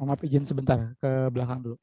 Maaf, izin sebentar ke belakang dulu.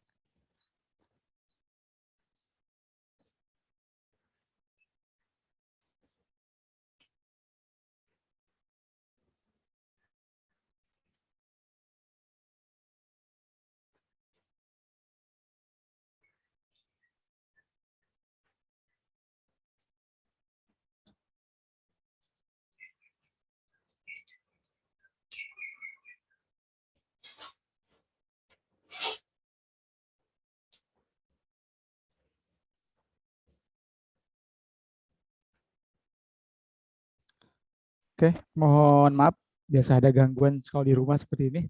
Oke, mohon maaf. Biasa ada gangguan kalau di rumah seperti ini.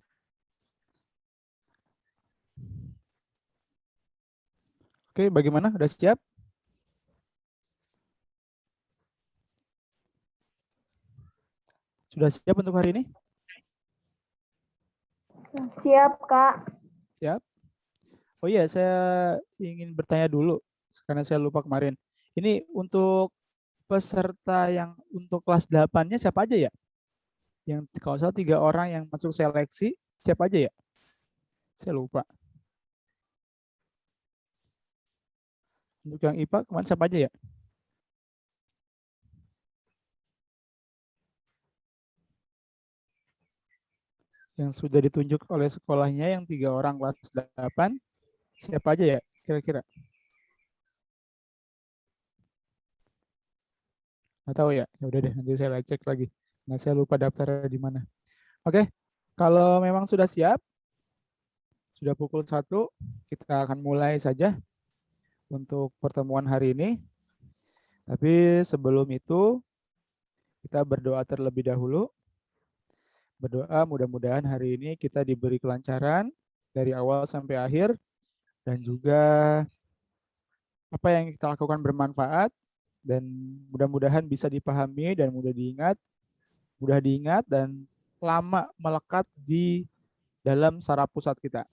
Oke, bagaimana? Udah siap? Sudah siap untuk hari ini? Siap, Kak. Siap. Oh iya, saya ingin bertanya dulu karena saya lupa kemarin. Ini untuk peserta yang untuk kelas 8-nya siapa aja ya? Yang kalau salah 3 orang yang masuk seleksi, siapa aja ya? Saya lupa. Untuk yang IPA kemarin siapa aja ya? Yang sudah ditunjuk oleh sekolahnya yang 3 orang kelas 8, siapa aja ya kira-kira? Nggak tahu ya. Ya udah deh, nanti saya cek lagi. Nah, saya lupa daftar di mana. Oke, kalau memang sudah siap, sudah pukul 1, kita akan mulai saja untuk pertemuan hari ini. Tapi sebelum itu, kita berdoa terlebih dahulu. Berdoa mudah-mudahan hari ini kita diberi kelancaran dari awal sampai akhir, dan juga apa yang kita lakukan bermanfaat, dan mudah-mudahan bisa dipahami dan mudah diingat dan lama melekat di dalam saraf pusat kita.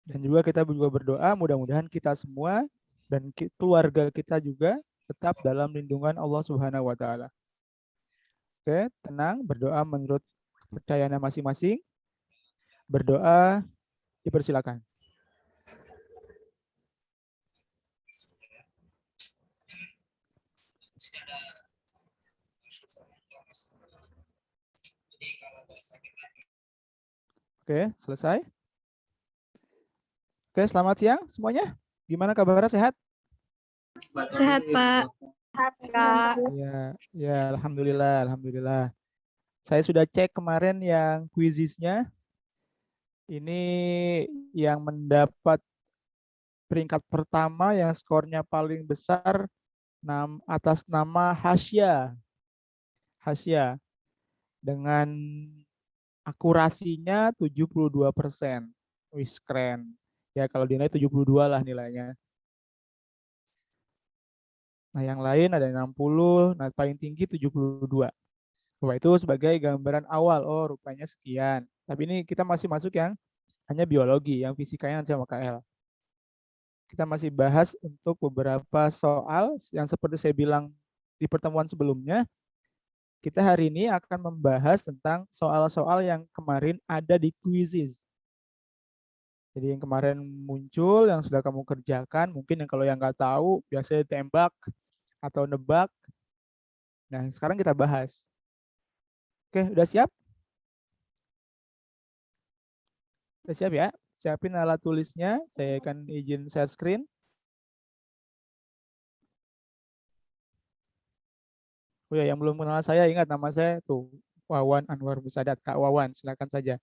Dan juga kita juga berdoa mudah-mudahan kita semua dan keluarga kita juga tetap dalam lindungan Allah Subhanahu wa taala. Oke, tenang, berdoa menurut kepercayaannya masing-masing. Berdoa dipersilakan. Oke, selesai. Oke, selamat siang semuanya. Gimana kabarnya, sehat? Sehat, Pak. Sehat, Kak. Ya, ya, alhamdulillah, alhamdulillah. Saya sudah cek kemarin yang quizisnya. Ini yang mendapat peringkat pertama yang skornya paling besar atas nama Hasya. Hasya dengan akurasinya 72%. Wih, keren. Ya, kalau dinilai 72 lah nilainya. Nah, yang lain ada yang 60, nah paling tinggi 72. Wah, itu sebagai gambaran awal. Oh, rupanya sekian. Tapi ini kita masih masuk yang hanya biologi, yang fisikanya nanti sama KL. Kita masih bahas untuk beberapa soal yang seperti saya bilang di pertemuan sebelumnya, kita hari ini akan membahas tentang soal-soal yang kemarin ada di quizzes. Jadi yang kemarin muncul, yang sudah kamu kerjakan, mungkin yang kalau yang nggak tahu, biasanya tembak atau nebak. Nah, sekarang kita bahas. Oke, udah siap? Udah siap ya? Siapin alat tulisnya, saya akan izin share screen. Oh ya, yang belum kenal saya, ingat nama saya tuh, Wawan Anwar Musadat. Kak Wawan, silakan saja.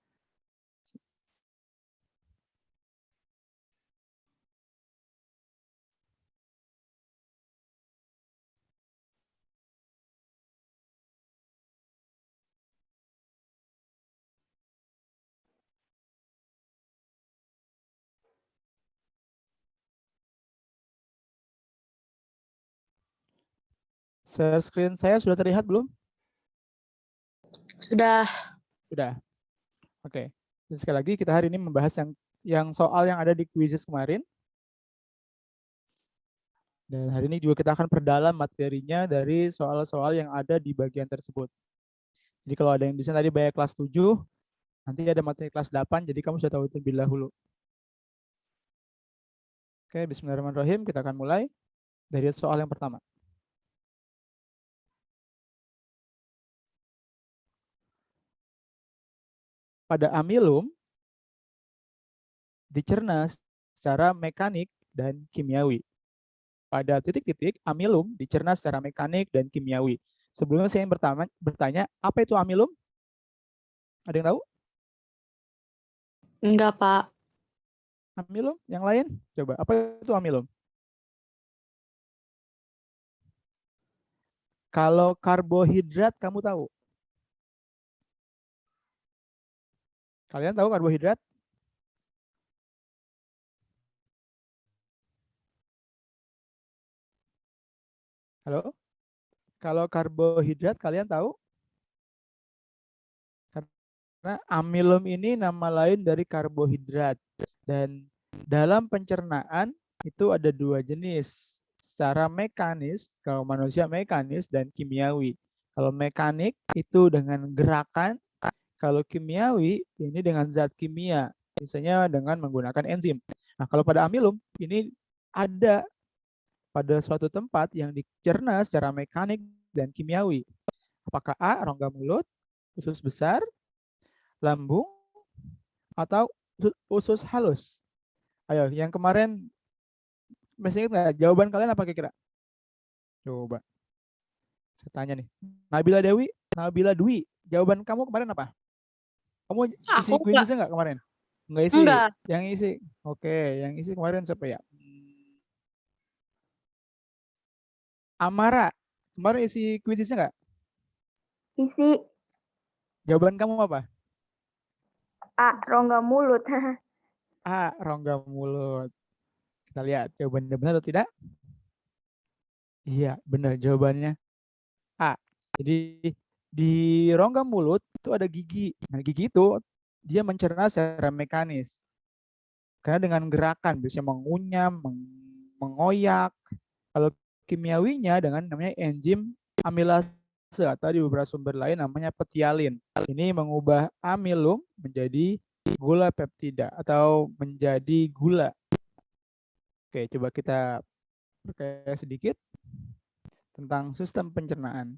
Share screen saya sudah terlihat belum? Sudah. Sudah. Oke. Dan sekali lagi kita hari ini membahas yang soal yang ada di quizzes kemarin. Dan hari ini juga kita akan perdalam materinya dari soal-soal yang ada di bagian tersebut. Jadi kalau ada yang di sana tadi banyak kelas 7, Nanti ada materi kelas 8, jadi kamu sudah tahu terlebih dahulu. Oke, bismillahirrahmanirrahim. Kita akan mulai dari soal yang pertama. Pada amilum, dicerna secara mekanik dan kimiawi. Pada titik-titik, amilum dicerna secara mekanik dan kimiawi. Sebelumnya saya yang bertanya, apa itu amilum? Ada yang tahu? Enggak, Pak. Amilum? Yang lain? Coba, apa itu amilum? Kalau karbohidrat, kamu tahu? Kalian tahu karbohidrat? Halo? Kalau karbohidrat, kalian tahu? Karena amilum ini nama lain dari karbohidrat. Dan dalam pencernaan itu ada dua jenis. Secara mekanis, kalau manusia mekanis dan kimiawi. Kalau mekanik itu dengan gerakan, kalau kimiawi ini dengan zat kimia, misalnya dengan menggunakan enzim. Nah, kalau pada amilum ini ada pada suatu tempat yang dicerna secara mekanik dan kimiawi. Apakah A, rongga mulut, usus besar, lambung, atau usus halus? Ayo, yang kemarin masih ingat nggak? Jawaban kalian apa kira-kira? Coba. Saya tanya nih. Nabila Dwi, jawaban kamu kemarin apa? Kamu isi Aku kuisisnya nggak kemarin? Nggak isi. enggak. Yang isi. Oke, yang isi kemarin siapa ya? Amara. Kemarin isi kuisisnya nggak? Isi Jawaban kamu apa? A, rongga mulut. A, rongga mulut. Kita lihat jawabannya benar atau tidak? Iya, benar jawabannya A. Jadi di rongga mulut itu ada gigi. Nah, gigi itu dia mencerna secara mekanis. Karena dengan gerakan bisa mengunyah, mengoyak. Kalau kimiawinya dengan namanya enzim amilase atau di beberapa sumber lain namanya petialin. Ini mengubah amilum menjadi gula peptida atau menjadi gula. Oke, coba kita berkaya sedikit tentang sistem pencernaan.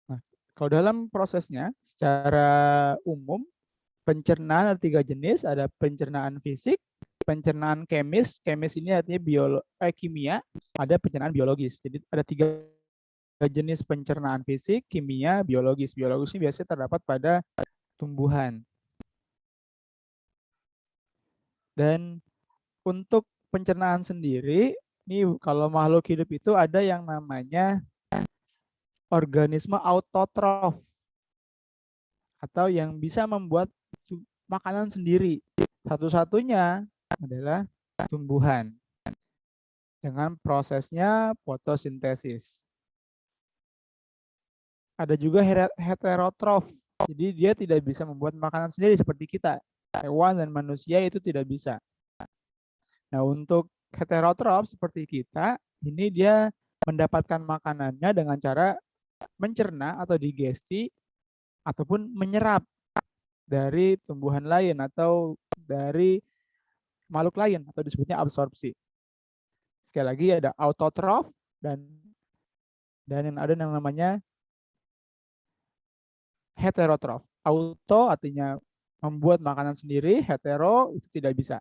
Nah, kalau dalam prosesnya secara umum pencernaan ada 3 jenis, ada pencernaan fisik, pencernaan kemis, kemis ini artinya kimia, ada pencernaan biologis. Jadi ada 3 jenis pencernaan fisik, kimia, biologis. Biologis ini biasanya terdapat pada tumbuhan. Dan untuk pencernaan sendiri, ini kalau makhluk hidup itu ada yang namanya organisme autotrof atau yang bisa membuat makanan sendiri. Satu-satunya adalah tumbuhan dengan prosesnya fotosintesis. Ada juga heterotrof. Jadi dia tidak bisa membuat makanan sendiri seperti kita. Hewan dan manusia itu tidak bisa. Nah, untuk heterotrof seperti kita, ini dia mendapatkan makanannya dengan cara mencerna atau digesti ataupun menyerap dari tumbuhan lain atau dari makhluk lain atau disebutnya absorpsi. Sekali lagi ada autotrof dan yang ada yang namanya heterotrof. Auto artinya membuat makanan sendiri, hetero itu tidak bisa.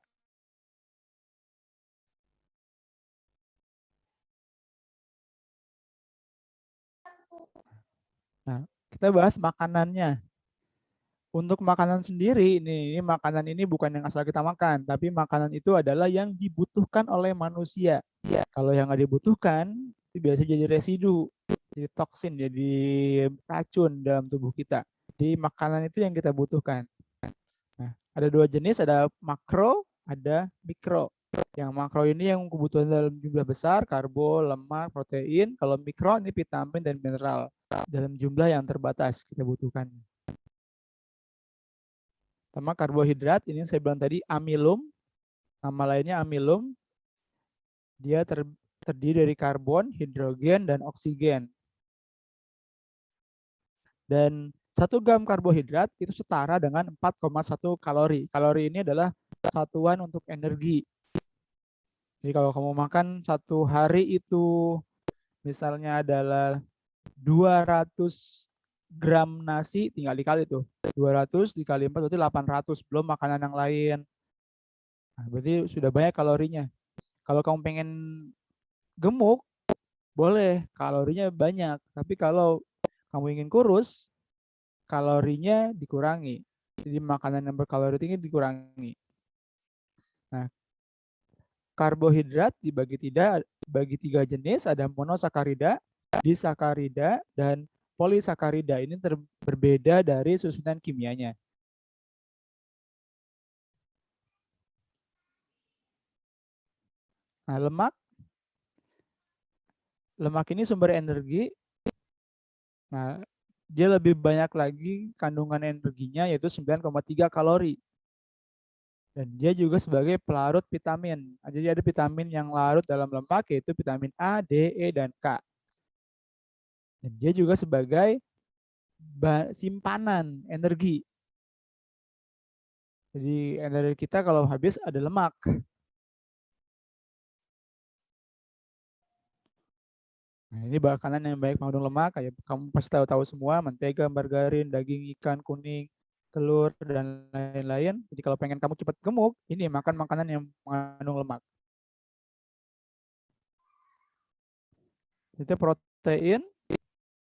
Nah, kita bahas makanannya. Untuk makanan sendiri, ini makanan ini bukan yang asal kita makan, tapi makanan itu adalah yang dibutuhkan oleh manusia. Kalau yang nggak dibutuhkan, itu biasa jadi residu, jadi toksin, jadi racun dalam tubuh kita. Jadi makanan itu yang kita butuhkan. Nah, ada 2 jenis, ada makro, ada mikro. Yang makro ini yang kebutuhan dalam jumlah besar, karbo, lemak, protein. Kalau mikro ini vitamin dan mineral dalam jumlah yang terbatas kita butuhkan. Sama karbohidrat, ini yang saya bilang tadi amilum, nama lainnya amilum. Dia terdiri dari karbon, hidrogen, dan oksigen. Dan 1 gram karbohidrat itu setara dengan 4,1 kalori. Kalori ini adalah satuan untuk energi. Jadi kalau kamu makan satu hari itu misalnya adalah 200 gram nasi, tinggal dikali tuh. 200 dikali 4 berarti 800, belum makanan yang lain. Nah, berarti sudah banyak kalorinya. Kalau kamu pengen gemuk, boleh, kalorinya banyak. Tapi kalau kamu ingin kurus, kalorinya dikurangi. Jadi makanan yang berkalori tinggi dikurangi. Nah, karbohidrat bagi tiga jenis, ada monosakarida, disakarida, dan polisakarida. Ini berbeda dari susunan kimianya. Nah, lemak ini sumber energi. Nah, dia lebih banyak lagi kandungan energinya, yaitu 9,3 kalori. Dan dia juga sebagai pelarut vitamin. Nah, jadi ada vitamin yang larut dalam lemak, yaitu vitamin A, D, E, dan K. Dan dia juga sebagai simpanan energi. Jadi energi kita kalau habis ada lemak. Nah, ini makanan yang baik mengandung lemak, kayak kamu pasti tahu semua, mentega, margarin, daging ikan kuning, telur, dan lain-lain. Jadi kalau pengen kamu cepat gemuk, ini makan makanan yang mengandung lemak. Itu protein.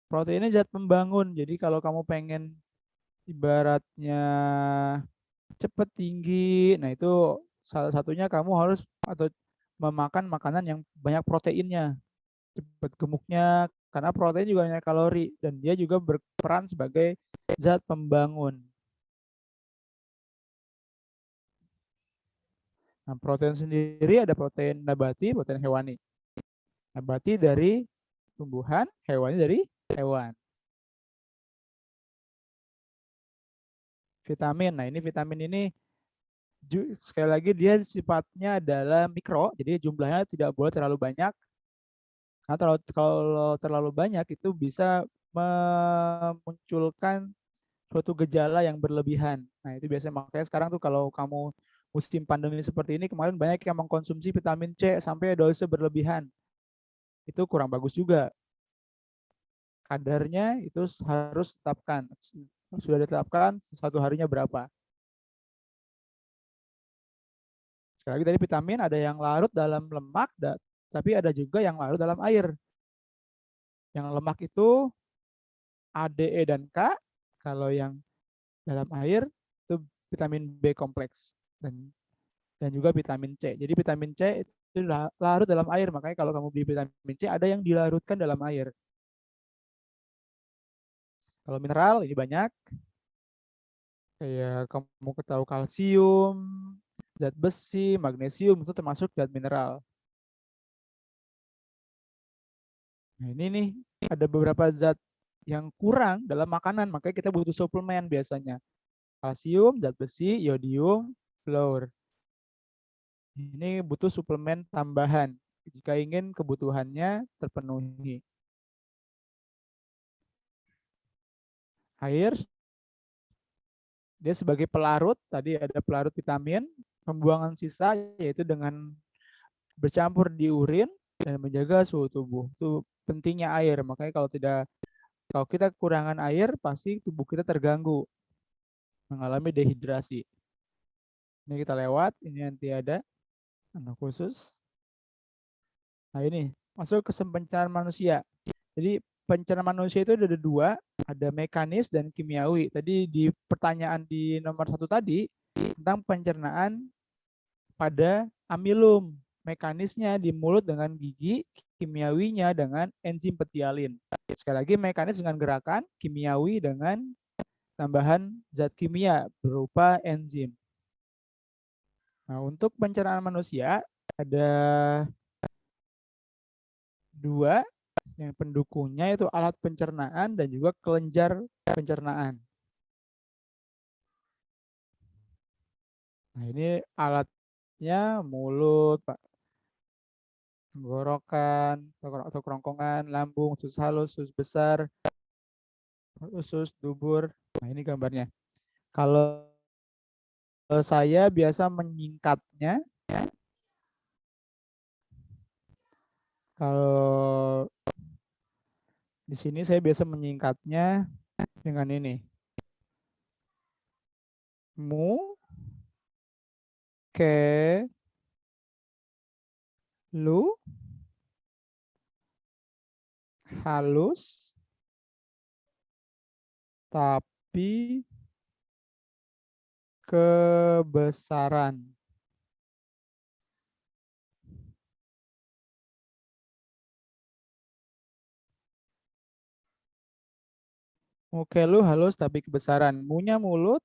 Protein ini zat pembangun. Jadi kalau kamu pengen ibaratnya cepat tinggi, nah itu salah satunya kamu harus atau memakan makanan yang banyak proteinnya. Cepat gemuknya karena protein juga banyak kalori dan dia juga berperan sebagai zat pembangun. Nah, protein sendiri ada protein nabati, protein hewani. Nabati dari tumbuhan, hewani dari hewan. Vitamin. Nah, ini vitamin ini sekali lagi dia sifatnya adalah mikro, jadi jumlahnya tidak boleh terlalu banyak. Karena kalau terlalu banyak itu bisa memunculkan suatu gejala yang berlebihan. Nah, itu biasanya makanya sekarang tuh kalau kamu musim pandemi seperti ini, kemarin banyak yang mengkonsumsi vitamin C sampai dosis berlebihan. Itu kurang bagus juga. Kadarnya itu harus ditetapkan. Sudah ditetapkan satu harinya berapa. Sekali lagi tadi vitamin ada yang larut dalam lemak, tapi ada juga yang larut dalam air. Yang lemak itu A, D, E, dan K. Kalau yang dalam air itu vitamin B kompleks dan juga vitamin C. Jadi vitamin C itu larut dalam air, makanya kalau kamu beli vitamin C ada yang dilarutkan dalam air. Kalau mineral ini banyak, kayak kamu tahu kalsium, zat besi, magnesium itu termasuk zat mineral. Nah, ini nih ada beberapa zat yang kurang dalam makanan, makanya kita butuh suplemen biasanya. Kalsium, zat besi, yodium, fluor. Ini butuh suplemen tambahan jika ingin kebutuhannya terpenuhi. Air, dia sebagai pelarut, tadi ada pelarut vitamin, pembuangan sisa yaitu dengan bercampur di urin dan menjaga suhu tubuh. Itu pentingnya air, makanya kalau kita kekurangan air, pasti tubuh kita terganggu, mengalami dehidrasi. Ini kita lewat, ini nanti ada anak khusus. Nah ini, masuk ke pencernaan manusia. Jadi pencernaan manusia itu ada dua, ada mekanis dan kimiawi. Tadi di pertanyaan di nomor 1 tadi, tentang pencernaan pada amilum. Mekanisnya di mulut dengan gigi, kimiawinya dengan enzim petialin. Sekali lagi mekanis dengan gerakan, kimiawi dengan tambahan zat kimia berupa enzim. Nah, untuk pencernaan manusia ada dua yang pendukungnya itu alat pencernaan dan juga kelenjar pencernaan. Nah, ini alatnya mulut, Pak. tenggorokan atau kerongkongan, lambung, usus halus, usus besar, usus, dubur. Nah, ini gambarnya. Kalau saya biasa menyingkatnya, kalau di sini saya biasa menyingkatnya dengan ini. Mu, ke, lu, halus, tapi kebesaran. Muka lu halus tapi kebesaran. Munya mulut,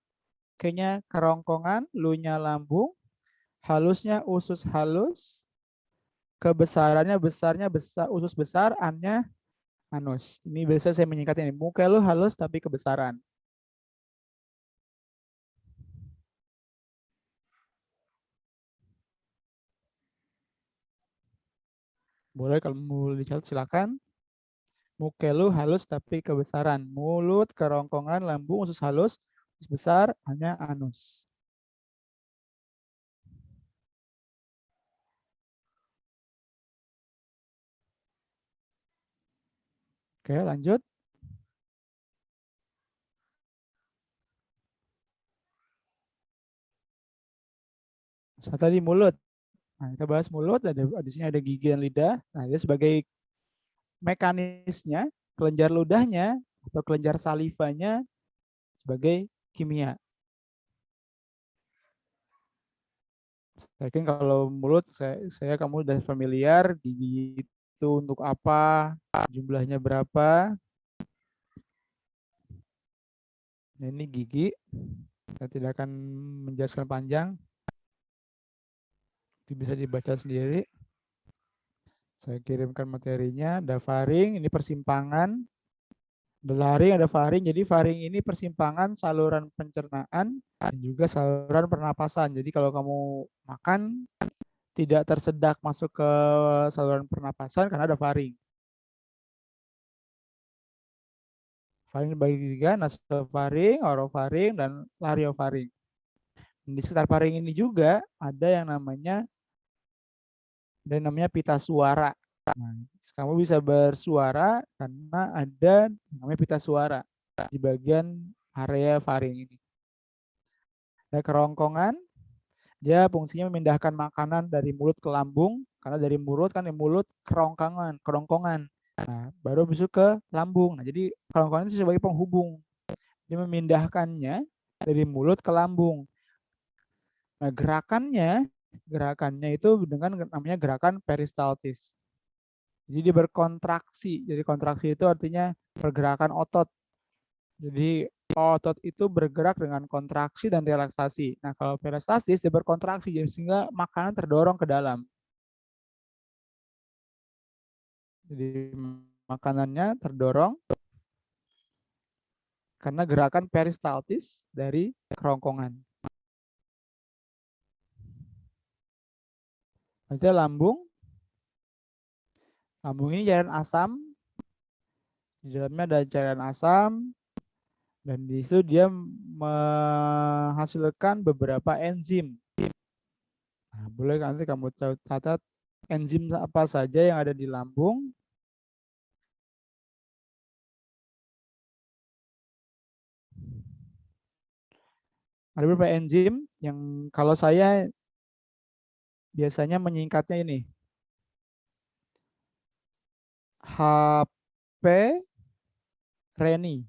kayaknya kerongkongan, lunya lambung, halusnya usus halus, kebesarannya besarnya besar, usus besar, annya anus. Ini biasa saya menyingkat ini. Muka lu halus tapi kebesaran. Boleh kalau mau dicatat silakan. Muka lu halus tapi kebesaran. Mulut, kerongkongan, lambung, usus halus, usus besar, hanya anus. Oke, lanjut. Saya tadi mulut. Nah, kita bahas mulut, di sini ada gigi dan lidah. Nah, dia sebagai mekanisnya, kelenjar ludahnya atau kelenjar salivanya sebagai kimia. Saya yakin kalau mulut, kamu udah familiar, gigi itu untuk apa, jumlahnya berapa. Nah, ini gigi, saya tidak akan menjelaskan panjang. Itu bisa dibaca sendiri. Saya kirimkan materinya. Ada faring, ini persimpangan. Ada laring, ada faring. Jadi faring ini persimpangan saluran pencernaan dan juga saluran pernapasan. Jadi kalau kamu makan, tidak tersedak masuk ke saluran pernapasan karena ada faring. Faring dibagi tiga, nasofaring, orofaring, dan lariofaring. Di sekitar faring ini juga ada yang namanya pita suara. Nah, kamu bisa bersuara karena ada namanya pita suara di bagian area faring ini. Ada kerongkongan, dia fungsinya memindahkan makanan dari mulut ke lambung, karena dari mulut kan mulut kerongkongan. Nah, baru besok ke lambung. Nah, jadi kerongkongan itu sebagai penghubung. Dia memindahkannya dari mulut ke lambung. Nah, gerakannya itu dengan namanya gerakan peristaltis. Jadi dia berkontraksi. Jadi kontraksi itu artinya pergerakan otot. Jadi otot itu bergerak dengan kontraksi dan relaksasi. Nah, kalau peristaltis dia berkontraksi sehingga makanan terdorong ke dalam. Jadi makanannya terdorong karena gerakan peristaltis dari kerongkongan. Nanti lambung. Lambung ini cairan asam. Di dalamnya ada cairan asam. Dan di situ dia menghasilkan beberapa enzim. Nah, boleh nanti kamu catat enzim apa saja yang ada di lambung. Ada beberapa enzim yang kalau saya biasanya menyingkatnya ini. HP Reni.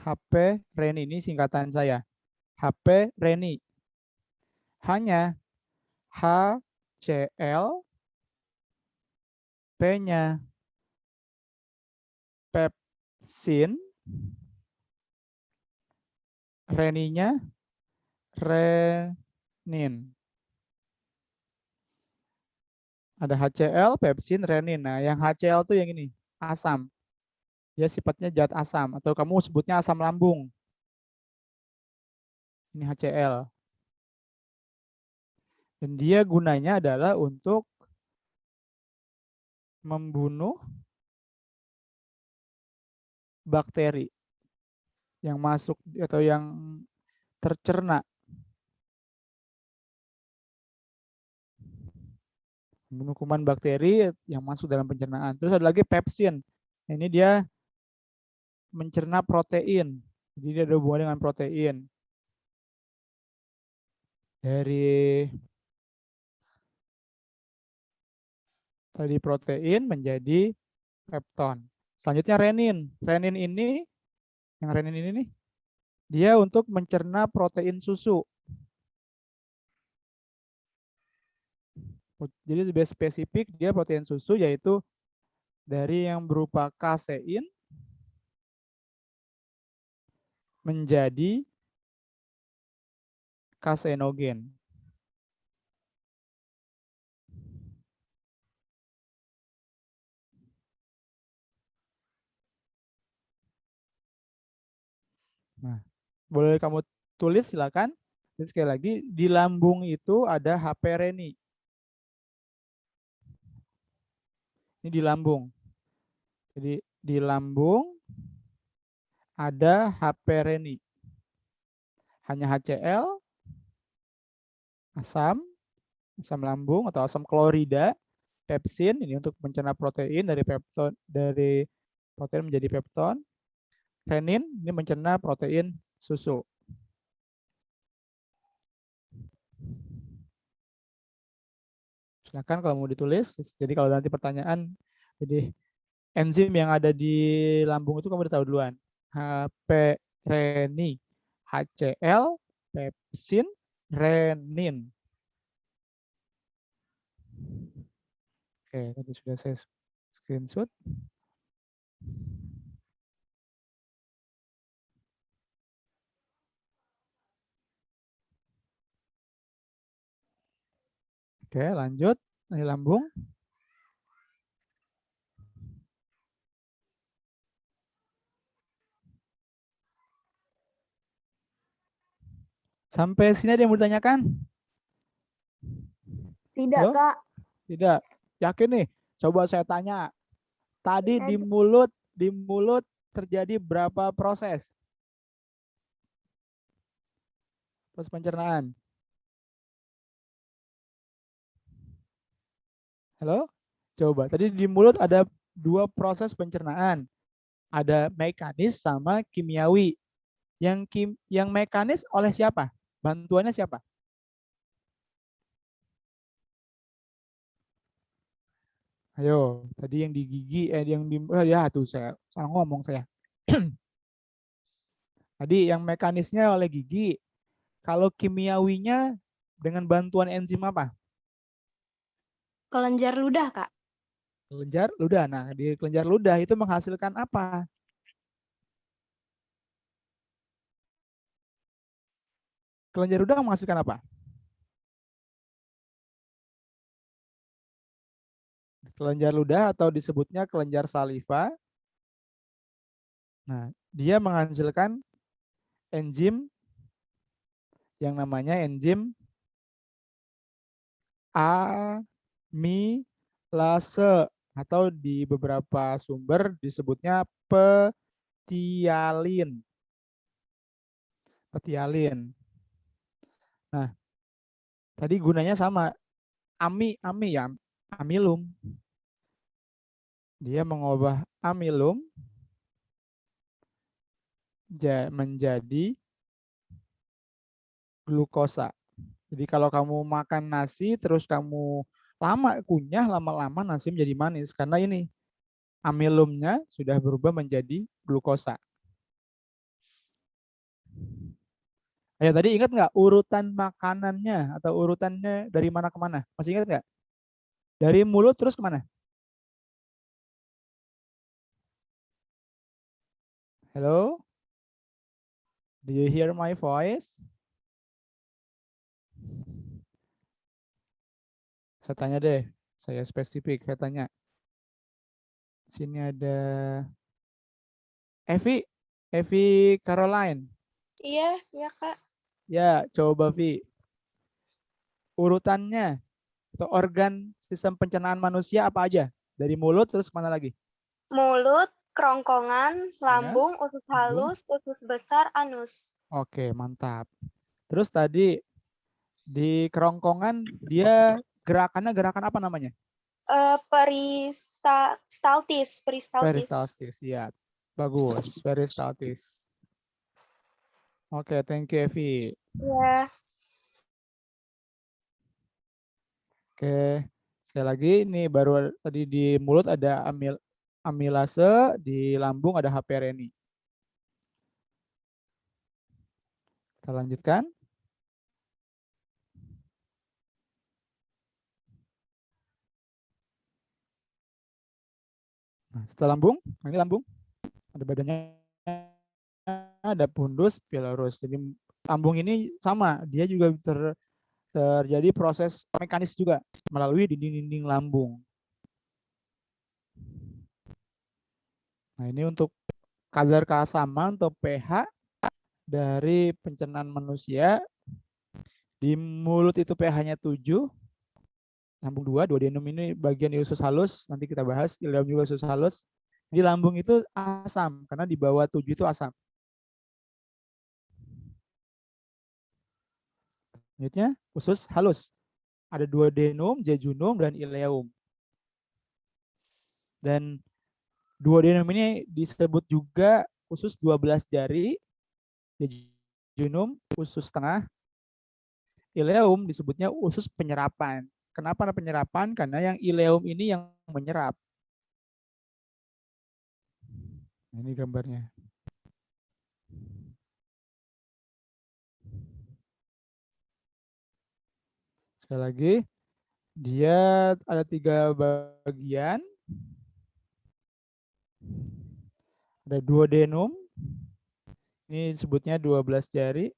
HP Reni ini singkatan saya. HP Reni. Hanya HCl, P-nya pepsin, Reninya renin. Ada HCl, pepsin, renin. Nah, yang HCl itu yang ini, asam. Dia sifatnya zat asam atau kamu sebutnya asam lambung. Ini HCl. Dan dia gunanya adalah untuk membunuh bakteri yang masuk atau yang tercerna. Membunuh kuman bakteri yang masuk dalam pencernaan. Terus ada lagi pepsin. Ini dia mencerna protein. Jadi dia ada hubungan dengan protein. Dari tadi protein menjadi pepton. Selanjutnya renin. Renin ini, yang renin ini nih, dia untuk mencerna protein susu. Jadi lebih spesifik dia protein susu yaitu dari yang berupa kasein menjadi kaseinogen. Nah, boleh kamu tulis silakan. Jadi sekali lagi di lambung itu ada HP reni. Ini di lambung. Jadi di lambung ada HP reni. Hanya HCl, asam lambung atau asam klorida, pepsin ini untuk mencerna protein dari pepton dari protein menjadi pepton. Renin ini mencerna protein susu. Silakan kalau mau ditulis. Jadi kalau nanti pertanyaan, jadi enzim yang ada di lambung itu kamu udah tahu duluan. HP reni, HCl, pepsin, renin. Oke, tadi sudah saya screenshot. Oke, lanjut. Dari lambung. Sampai sini ada yang mau ditanyakan? Tidak, Halo? Kak. Tidak. Yakin nih? Coba saya tanya. Tadi di mulut terjadi berapa proses? Proses pencernaan. Halo? Coba. Tadi di mulut ada 2 proses pencernaan. Ada mekanis sama kimiawi. Yang mekanis oleh siapa? Bantuannya siapa? Ayo, tadi yang di gigi, yang di, ya tuh saya salah ngomong saya. Tadi yang mekanisnya oleh gigi. Kalau kimiawinya dengan bantuan enzim apa? Kelenjar ludah, Kak. Kelenjar ludah. Nah, di kelenjar ludah itu menghasilkan apa? Kelenjar ludah menghasilkan apa? Kelenjar ludah atau disebutnya kelenjar saliva. Nah, dia menghasilkan enzim yang namanya enzim amilase atau di beberapa sumber disebutnya petialin. Petialin. Nah, tadi gunanya sama. Ami ya, amilum. Dia mengubah amilum menjadi glukosa. Jadi kalau kamu makan nasi terus kamu lama kunyah, lama-lama nasi menjadi manis karena ini amilumnya sudah berubah menjadi glukosa. Ayo tadi ingat nggak urutan makanannya atau urutannya dari mana ke mana? Masih ingat nggak? Dari mulut terus kemana? Hello? Do you hear my voice? Saya tanya deh, saya spesifik, saya tanya. Sini ada Evi Caroline. Iya, Kak. Ya, coba Vi. urutannya atau organ sistem pencernaan manusia apa aja? Dari mulut terus mana lagi? Mulut, kerongkongan, lambung, usus lambung. halus, usus besar, anus. Oke, mantap. Terus tadi di kerongkongan dia gerakannya gerakan apa namanya? Peristaltis. Peristaltis, iya. Bagus, peristaltis. Oke, thank you Evi. Ya. Oke, sekali lagi ini baru tadi di mulut ada amilase, di lambung ada HPRNI. Kita lanjutkan. Nah, setelah lambung, ini lambung. Ada badannya, ada pundus, pilorus. Jadi lambung ini sama, dia juga terjadi proses mekanis juga melalui dinding-dinding lambung. Nah, ini untuk kadar keasaman atau pH dari pencernaan manusia. Di mulut itu pH-nya 7, lambung 2, duodenum ini bagian di usus halus, nanti kita bahas, ileum juga usus halus. Di lambung itu asam, karena di bawah 7 itu asam. Selanjutnya, usus halus. Ada duodenum, jejunum, dan ileum. Dan duodenum ini disebut juga usus 12 jari, jejunum, usus tengah, ileum disebutnya usus penyerapan. Kenapa penyerapan? Karena yang ileum ini yang menyerap. Ini gambarnya. Sekali lagi, dia ada 3 bagian. Ada duodenum, ini disebutnya 12 jari.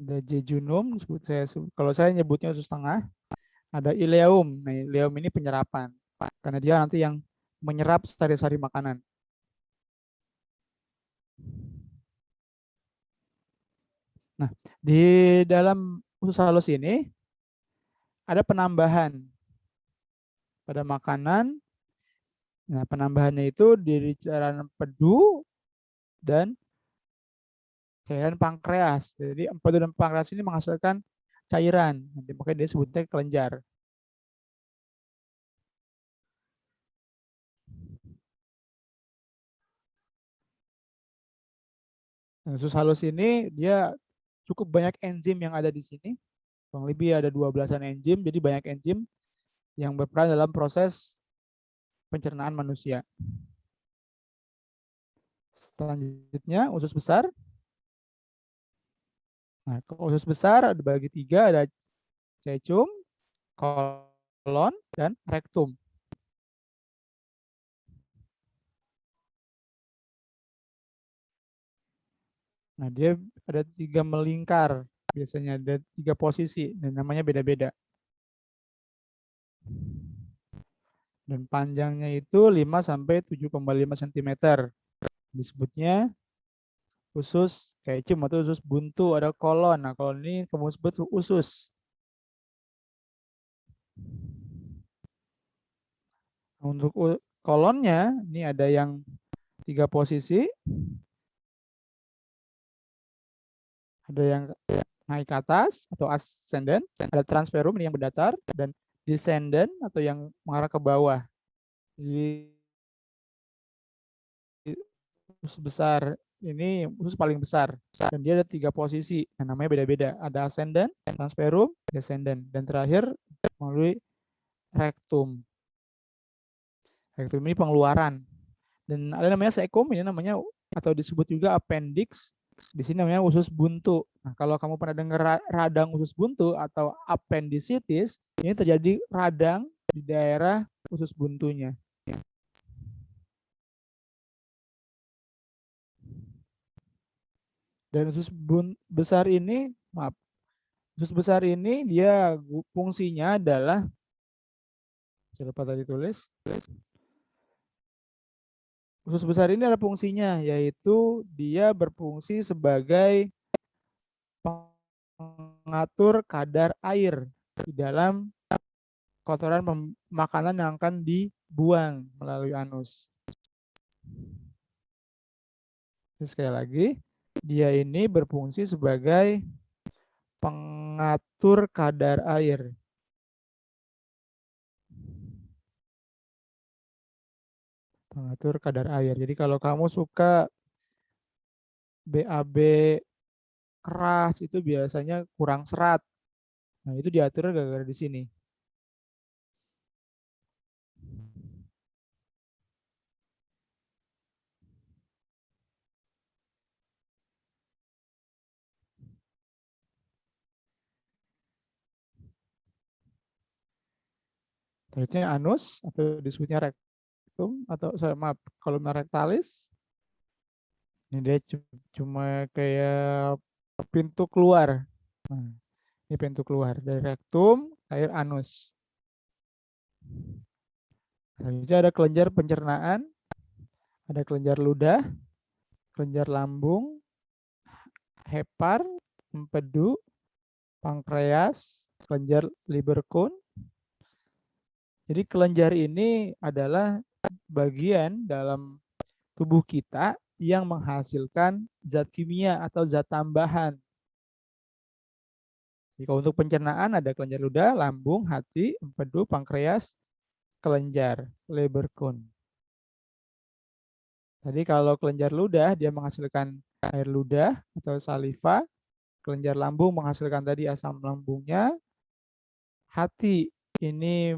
Ada jejunum, kalau saya nyebutnya usus tengah. Ada ileum, nah ileum ini penyerapan, karena dia nanti yang menyerap sari-sari makanan. Nah, di dalam usus halus ini ada penambahan pada makanan. Nah, penambahannya itu dari cairan empedu dan cairan pankreas. Jadi empedu dan pankreas ini menghasilkan cairan. Nanti makanya dia sebutnya kelenjar. Nah, usus halus ini dia cukup banyak enzim yang ada di sini. Kurang lebih ada 12-an enzim, jadi banyak enzim yang berperan dalam proses pencernaan manusia. Selanjutnya usus besar. Nah, usus besar ada bagi 3, ada cecum, kolon, dan rektum. Nah, dia ada 3 melingkar, biasanya ada 3 posisi, dan namanya beda-beda. Dan panjangnya itu 5 sampai 7,5 cm. Disebutnya usus cecum atau usus buntu, ada kolon. Nah, kolon ini kamu sebut usus. Untuk kolonnya, ini ada yang 3 posisi. Ada yang naik ke atas atau ascendant, ada transferum ini yang berdatar, dan descendant atau yang mengarah ke bawah. Jadi usus besar ini usus paling besar dan dia ada 3 posisi, yang namanya beda-beda. Ada ascendant, transferum, descendant, dan terakhir melalui rectum. Rectum ini pengeluaran. Dan ada namanya cecum, ini namanya atau disebut juga appendix. Di sini namanya usus buntu. Nah, kalau kamu pernah dengar radang usus buntu atau appendicitis, ini terjadi radang di daerah usus buntunya. Dan usus besar ini, usus besar ini dia fungsinya adalah, saya lupa tadi tulis. Usus besar ini ada fungsinya, yaitu dia berfungsi sebagai mengatur kadar air di dalam kotoran makanan yang akan dibuang melalui anus. Sekali lagi, dia ini berfungsi sebagai pengatur kadar air. Pengatur kadar air. Jadi kalau kamu suka BAB keras itu biasanya kurang serat. Nah, itu diatur gara-gara di sini. Selanjutnya anus atau disebutnya rektum atau maaf, kolumna rectalis. Ini dia cuma kayak pintu keluar. Nah, ini pintu keluar dari rektum, air anus. Selanjutnya ada kelenjar pencernaan, ada kelenjar ludah, kelenjar lambung, hepar, empedu, pankreas, kelenjar Lieberkühn. Jadi kelenjar ini adalah bagian dalam tubuh kita yang menghasilkan zat kimia atau zat tambahan. Jika untuk pencernaan ada kelenjar ludah, lambung, hati, empedu, pankreas, kelenjar Lieberkühn. Tadi kalau kelenjar ludah dia menghasilkan air ludah atau saliva, kelenjar lambung menghasilkan tadi asam lambungnya, hati ini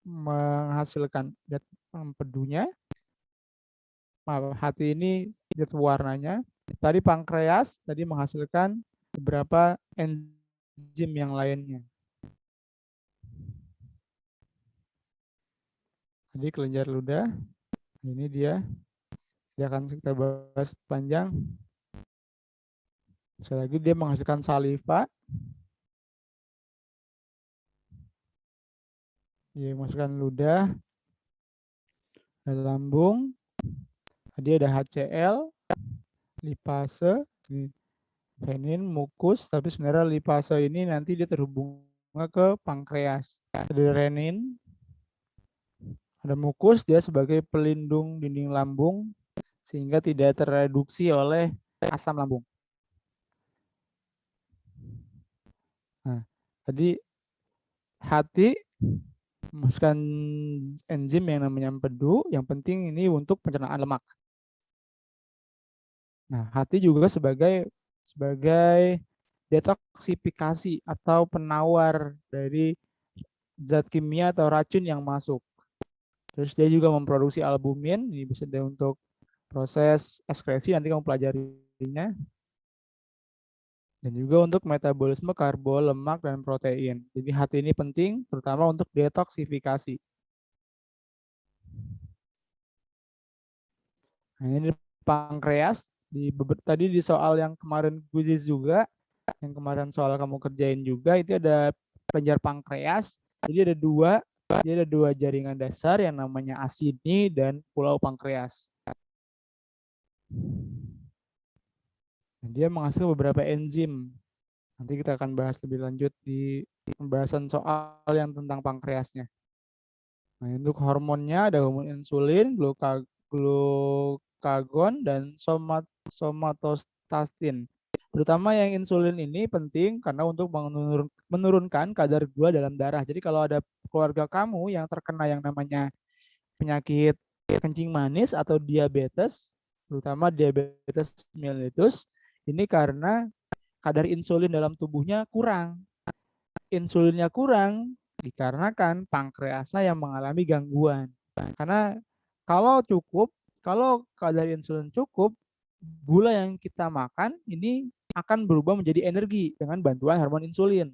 menghasilkan zat empedunya, hati ini zat warnanya. Tadi pankreas tadi menghasilkan beberapa enzim yang lainnya. Jadi kelenjar ludah, ini dia. Akan kita bahas panjang. Sekali lagi dia menghasilkan saliva. Dia menghasilkan ludah, ada lambung, tadi ada HCl, lipase, renin, mukus, tapi sebenarnya lipase ini nanti dia terhubung ke pankreas. Ada renin, ada mukus, dia sebagai pelindung dinding lambung sehingga tidak tereduksi oleh asam lambung. Nah, tadi hati memasukkan enzim yang namanya empedu, yang penting ini untuk pencernaan lemak. Nah, hati juga sebagai detoksifikasi atau penawar dari zat kimia atau racun yang masuk. Terus dia juga memproduksi albumin, ini bisa untuk proses ekskresi, nanti kamu pelajarinya. Dan juga untuk metabolisme karbo, lemak, dan protein. Jadi hati ini penting, terutama untuk detoksifikasi. Nah, ini pankreas. Tadi di soal yang kemarin kuis juga, yang kemarin soal kamu kerjain juga, itu ada kelenjar pankreas. Jadi ada dua jaringan dasar yang namanya asini dan pulau pankreas. Dia menghasilkan beberapa enzim. Nanti kita akan bahas lebih lanjut di pembahasan soal yang tentang pankreasnya. Nah, untuk hormonnya ada hormon insulin, glukagon, dan somatostatin. Terutama yang insulin ini penting karena untuk menurunkan kadar gula dalam darah. Jadi kalau ada keluarga kamu yang terkena yang namanya penyakit kencing manis atau diabetes, terutama diabetes mellitus, ini karena kadar insulin dalam tubuhnya kurang. Insulinnya kurang dikarenakan pankreasnya yang mengalami gangguan. Karena kalau kadar insulin cukup, gula yang kita makan ini akan berubah menjadi energi dengan bantuan hormon insulin.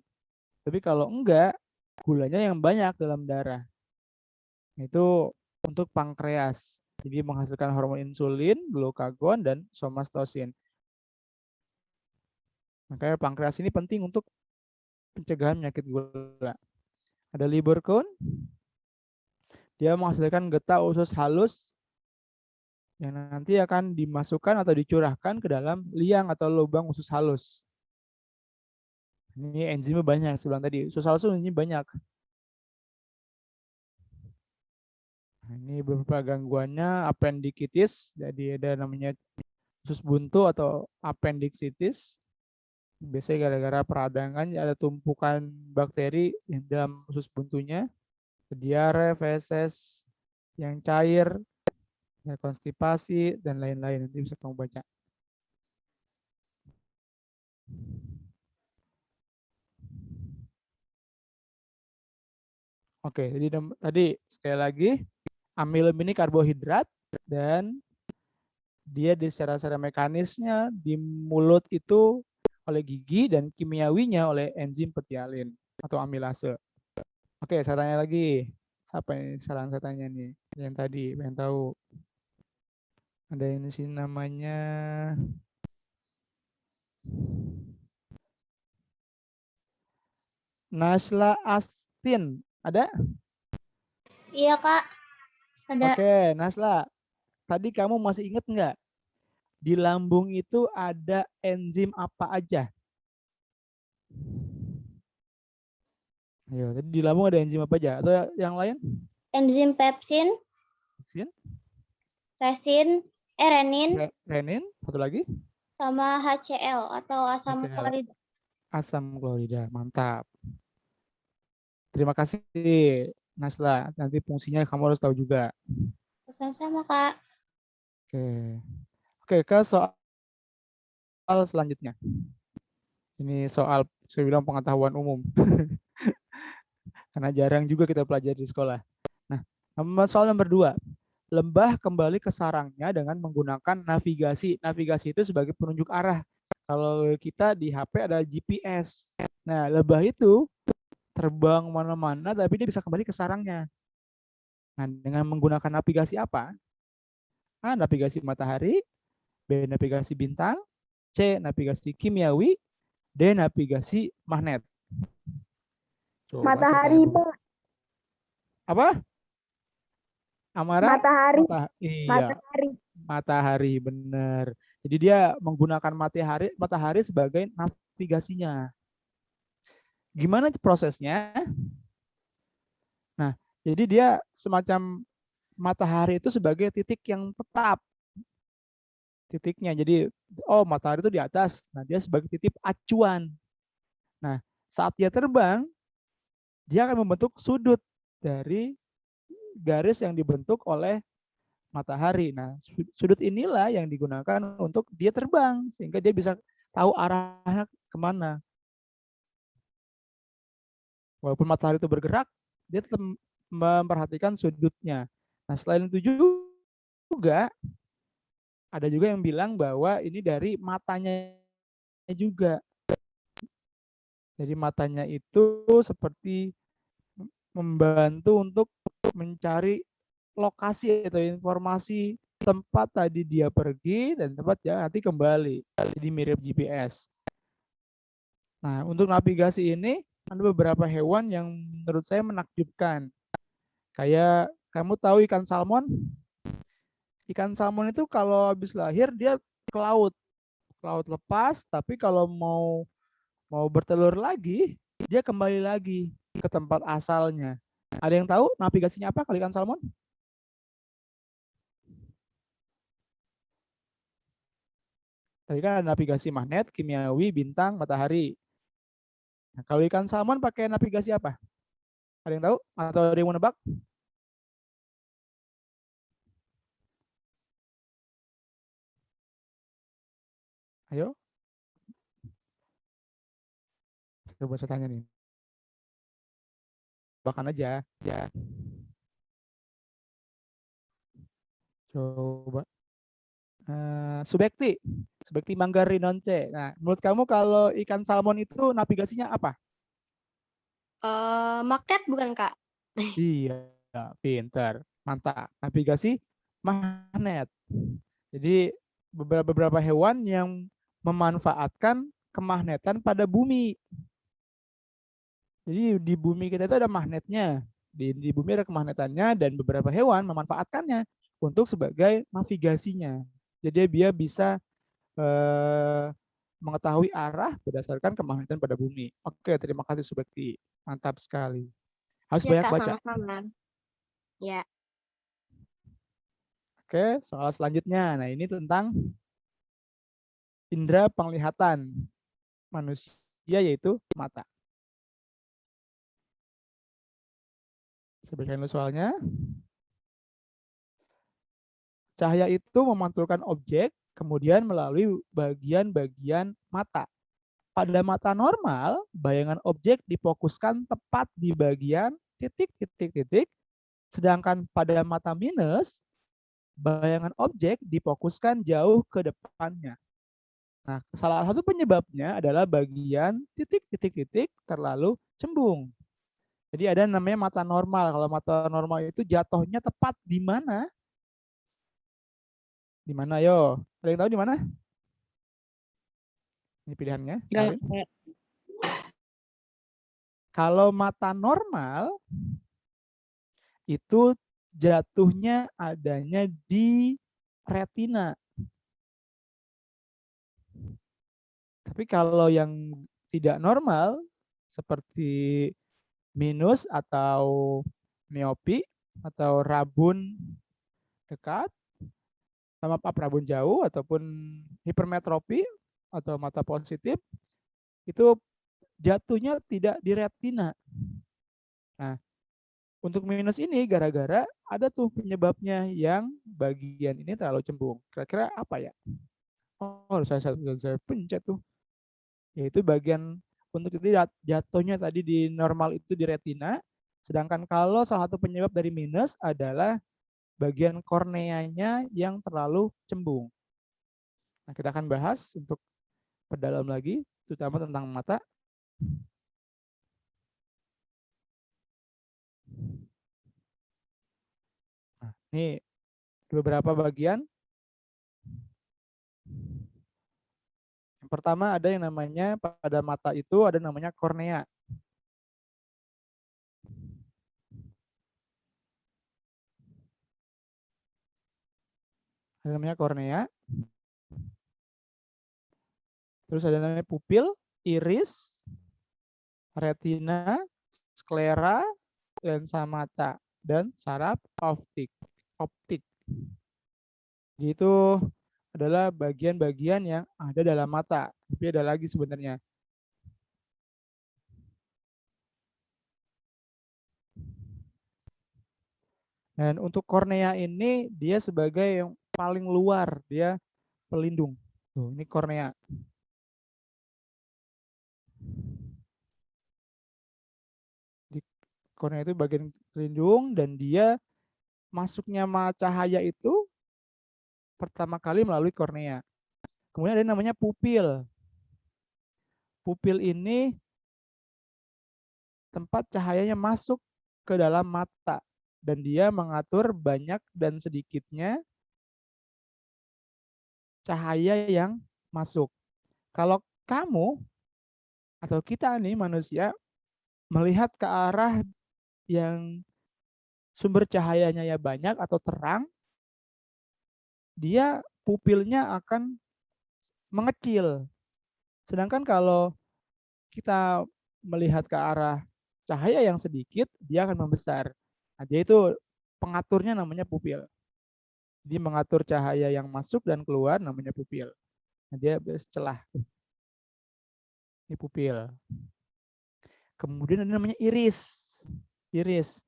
Tapi kalau enggak, gulanya yang banyak dalam darah. Itu untuk pankreas. Jadi menghasilkan hormon insulin, glukagon, dan somatostatin. Makanya pankreas ini penting untuk pencegahan penyakit gula. Ada Lieberkühn, dia menghasilkan getah usus halus yang nanti akan dimasukkan atau dicurahkan ke dalam liang atau lubang usus halus. Ini enzimnya banyak, sebelum tadi. Susalsul ini banyak. Nah, ini beberapa gangguannya appendicitis, jadi ada namanya usus buntu atau appendicitis. Biasanya gara-gara peradangan ada tumpukan bakteri di dalam usus buntunya, diare, feses yang cair, ya, konstipasi dan lain-lain. Nanti bisa kamu baca. Oke, jadi tadi sekali lagi amilem ini karbohidrat dan dia secara mekanisnya di mulut itu oleh gigi dan kimiawinya oleh enzim petialin atau amilase. Oke, saya tanya lagi. Siapa ini saran saya tanya nih? Yang tadi pengen tahu. Ada ini sih namanya Nasla Astin. Ada? Iya, Kak. Ada. Oke, Nasla. Tadi kamu masih ingat nggak? Di lambung itu ada enzim apa aja? Ayo, tadi di lambung ada enzim apa aja? Atau yang lain? Enzim pepsin, Sin? resin, renin, Renin? Satu lagi? sama HCl atau asam HCl. klorida. Asam klorida. Mantap. Terima kasih, Nasla. Nanti fungsinya kamu harus tahu juga. Sama-sama, Kak. Oke. Oke, ke soal selanjutnya. Ini soal saya bilang pengetahuan umum. Karena jarang juga kita pelajari di sekolah. Nah, soal nomor 2. Lembah kembali ke sarangnya dengan menggunakan navigasi. Navigasi itu sebagai penunjuk arah. Kalau kita di HP ada GPS. Nah, lebah itu terbang mana-mana tapi dia bisa kembali ke sarangnya. Nah, dengan menggunakan navigasi apa? A. Navigasi matahari. B. Navigasi bintang. C. Navigasi kimiawi. D. Navigasi magnet. Coba Matahari, Pak. Apa? Amara? Matahari. Iya, Matahari. matahari, benar. Jadi dia menggunakan matahari sebagai navigasinya. Gimana prosesnya? Nah, jadi dia semacam matahari itu sebagai titik yang tetap. Titiknya. Jadi, matahari itu di atas. Nah, dia sebagai titik acuan. Nah, saat dia terbang, dia akan membentuk sudut dari garis yang dibentuk oleh matahari. Nah, sudut inilah yang digunakan untuk dia terbang sehingga dia bisa tahu arahnya kemana. Walaupun matahari itu bergerak, dia tetap memperhatikan sudutnya. Nah, selain itu juga ada juga yang bilang bahwa ini dari matanya juga. Jadi matanya itu seperti membantu untuk mencari lokasi atau informasi tempat tadi dia pergi dan tempat dia nanti kembali. Jadi mirip GPS. Nah, untuk navigasi ini ada beberapa hewan yang menurut saya menakjubkan. Kayak kamu tahu ikan salmon? Ikan salmon itu kalau habis lahir dia ke laut. Ke laut lepas, tapi kalau mau bertelur lagi, dia kembali lagi ke tempat asalnya. Ada yang tahu navigasinya apa kalau ikan salmon? Tadi kan ada navigasi magnet, kimiawi, bintang, matahari. Nah, kalau ikan salmon pakai navigasi apa? Ada yang tahu? Atau ada yang mau nebak? Ayo. Coba saya tanya nih. Bahkan aja. Ya. Coba. Subekti. Subekti Manggarinonce. Nah, menurut kamu kalau ikan salmon itu navigasinya apa? Magnet bukan, Kak? Iya, pintar. Mantap. Navigasi magnet. Jadi beberapa hewan yang memanfaatkan kemagnetan pada bumi. Jadi di bumi kita itu ada magnetnya. Di bumi ada kemagnetannya dan beberapa hewan memanfaatkannya untuk sebagai navigasinya. Jadi dia bisa mengetahui arah berdasarkan kemagnetan pada bumi. Oke, terima kasih Subekti. Mantap sekali. Harus Ya, banyak Kak, baca. sama-sama. Ya. Oke, soal selanjutnya. Nah, ini tentang indera penglihatan manusia, yaitu mata. Saya bacain dulu soalnya. Cahaya itu memantulkan objek, kemudian melalui bagian-bagian mata. Pada mata normal, bayangan objek difokuskan tepat di bagian titik-titik-titik, sedangkan pada mata minus, bayangan objek difokuskan jauh ke depannya. Nah, salah satu penyebabnya adalah bagian titik-titik-titik terlalu cembung. Jadi ada namanya mata normal. Kalau mata normal itu jatuhnya tepat di mana? Di mana, yo? Ada yang tahu di mana? Ini pilihannya. Kalian. Kalau mata normal itu jatuhnya adanya di retina. Tapi kalau yang tidak normal seperti minus atau miopi atau rabun dekat, sama rabun jauh ataupun hipermetropi atau mata positif, itu jatuhnya tidak di retina. Nah, untuk minus ini gara-gara ada tuh penyebabnya yang bagian ini terlalu cembung. Kira-kira apa ya? Oh, saya pencet tuh. Yaitu bagian untuk itu jatuhnya tadi di normal itu di retina. Sedangkan kalau salah satu penyebab dari minus adalah bagian korneanya yang terlalu cembung. Nah, kita akan bahas untuk perdalam lagi, terutama tentang mata. Nah, ini beberapa bagian. Yang pertama ada yang namanya pada mata itu ada namanya kornea. Ada namanya kornea. Terus ada namanya pupil, iris, retina, sklera, lensa mata, dan saraf optik. Jadi itu adalah bagian-bagian yang ada dalam mata. Tapi ada lagi sebenarnya. Dan untuk kornea ini dia sebagai yang paling luar, dia pelindung. Tuh, ini kornea. Di kornea itu bagian pelindung dan dia masuknya cahaya itu pertama kali melalui kornea. Kemudian ada yang namanya pupil. Pupil ini tempat cahayanya masuk ke dalam mata dan dia mengatur banyak dan sedikitnya cahaya yang masuk. Kalau kamu atau kita nih manusia melihat ke arah yang sumber cahayanya ya banyak atau terang, dia pupilnya akan mengecil. Sedangkan kalau kita melihat ke arah cahaya yang sedikit, dia akan membesar. Nah, dia itu pengaturnya namanya pupil. Jadi mengatur cahaya yang masuk dan keluar namanya pupil. Nah, dia celah. Ini pupil. Kemudian ada namanya iris. Iris.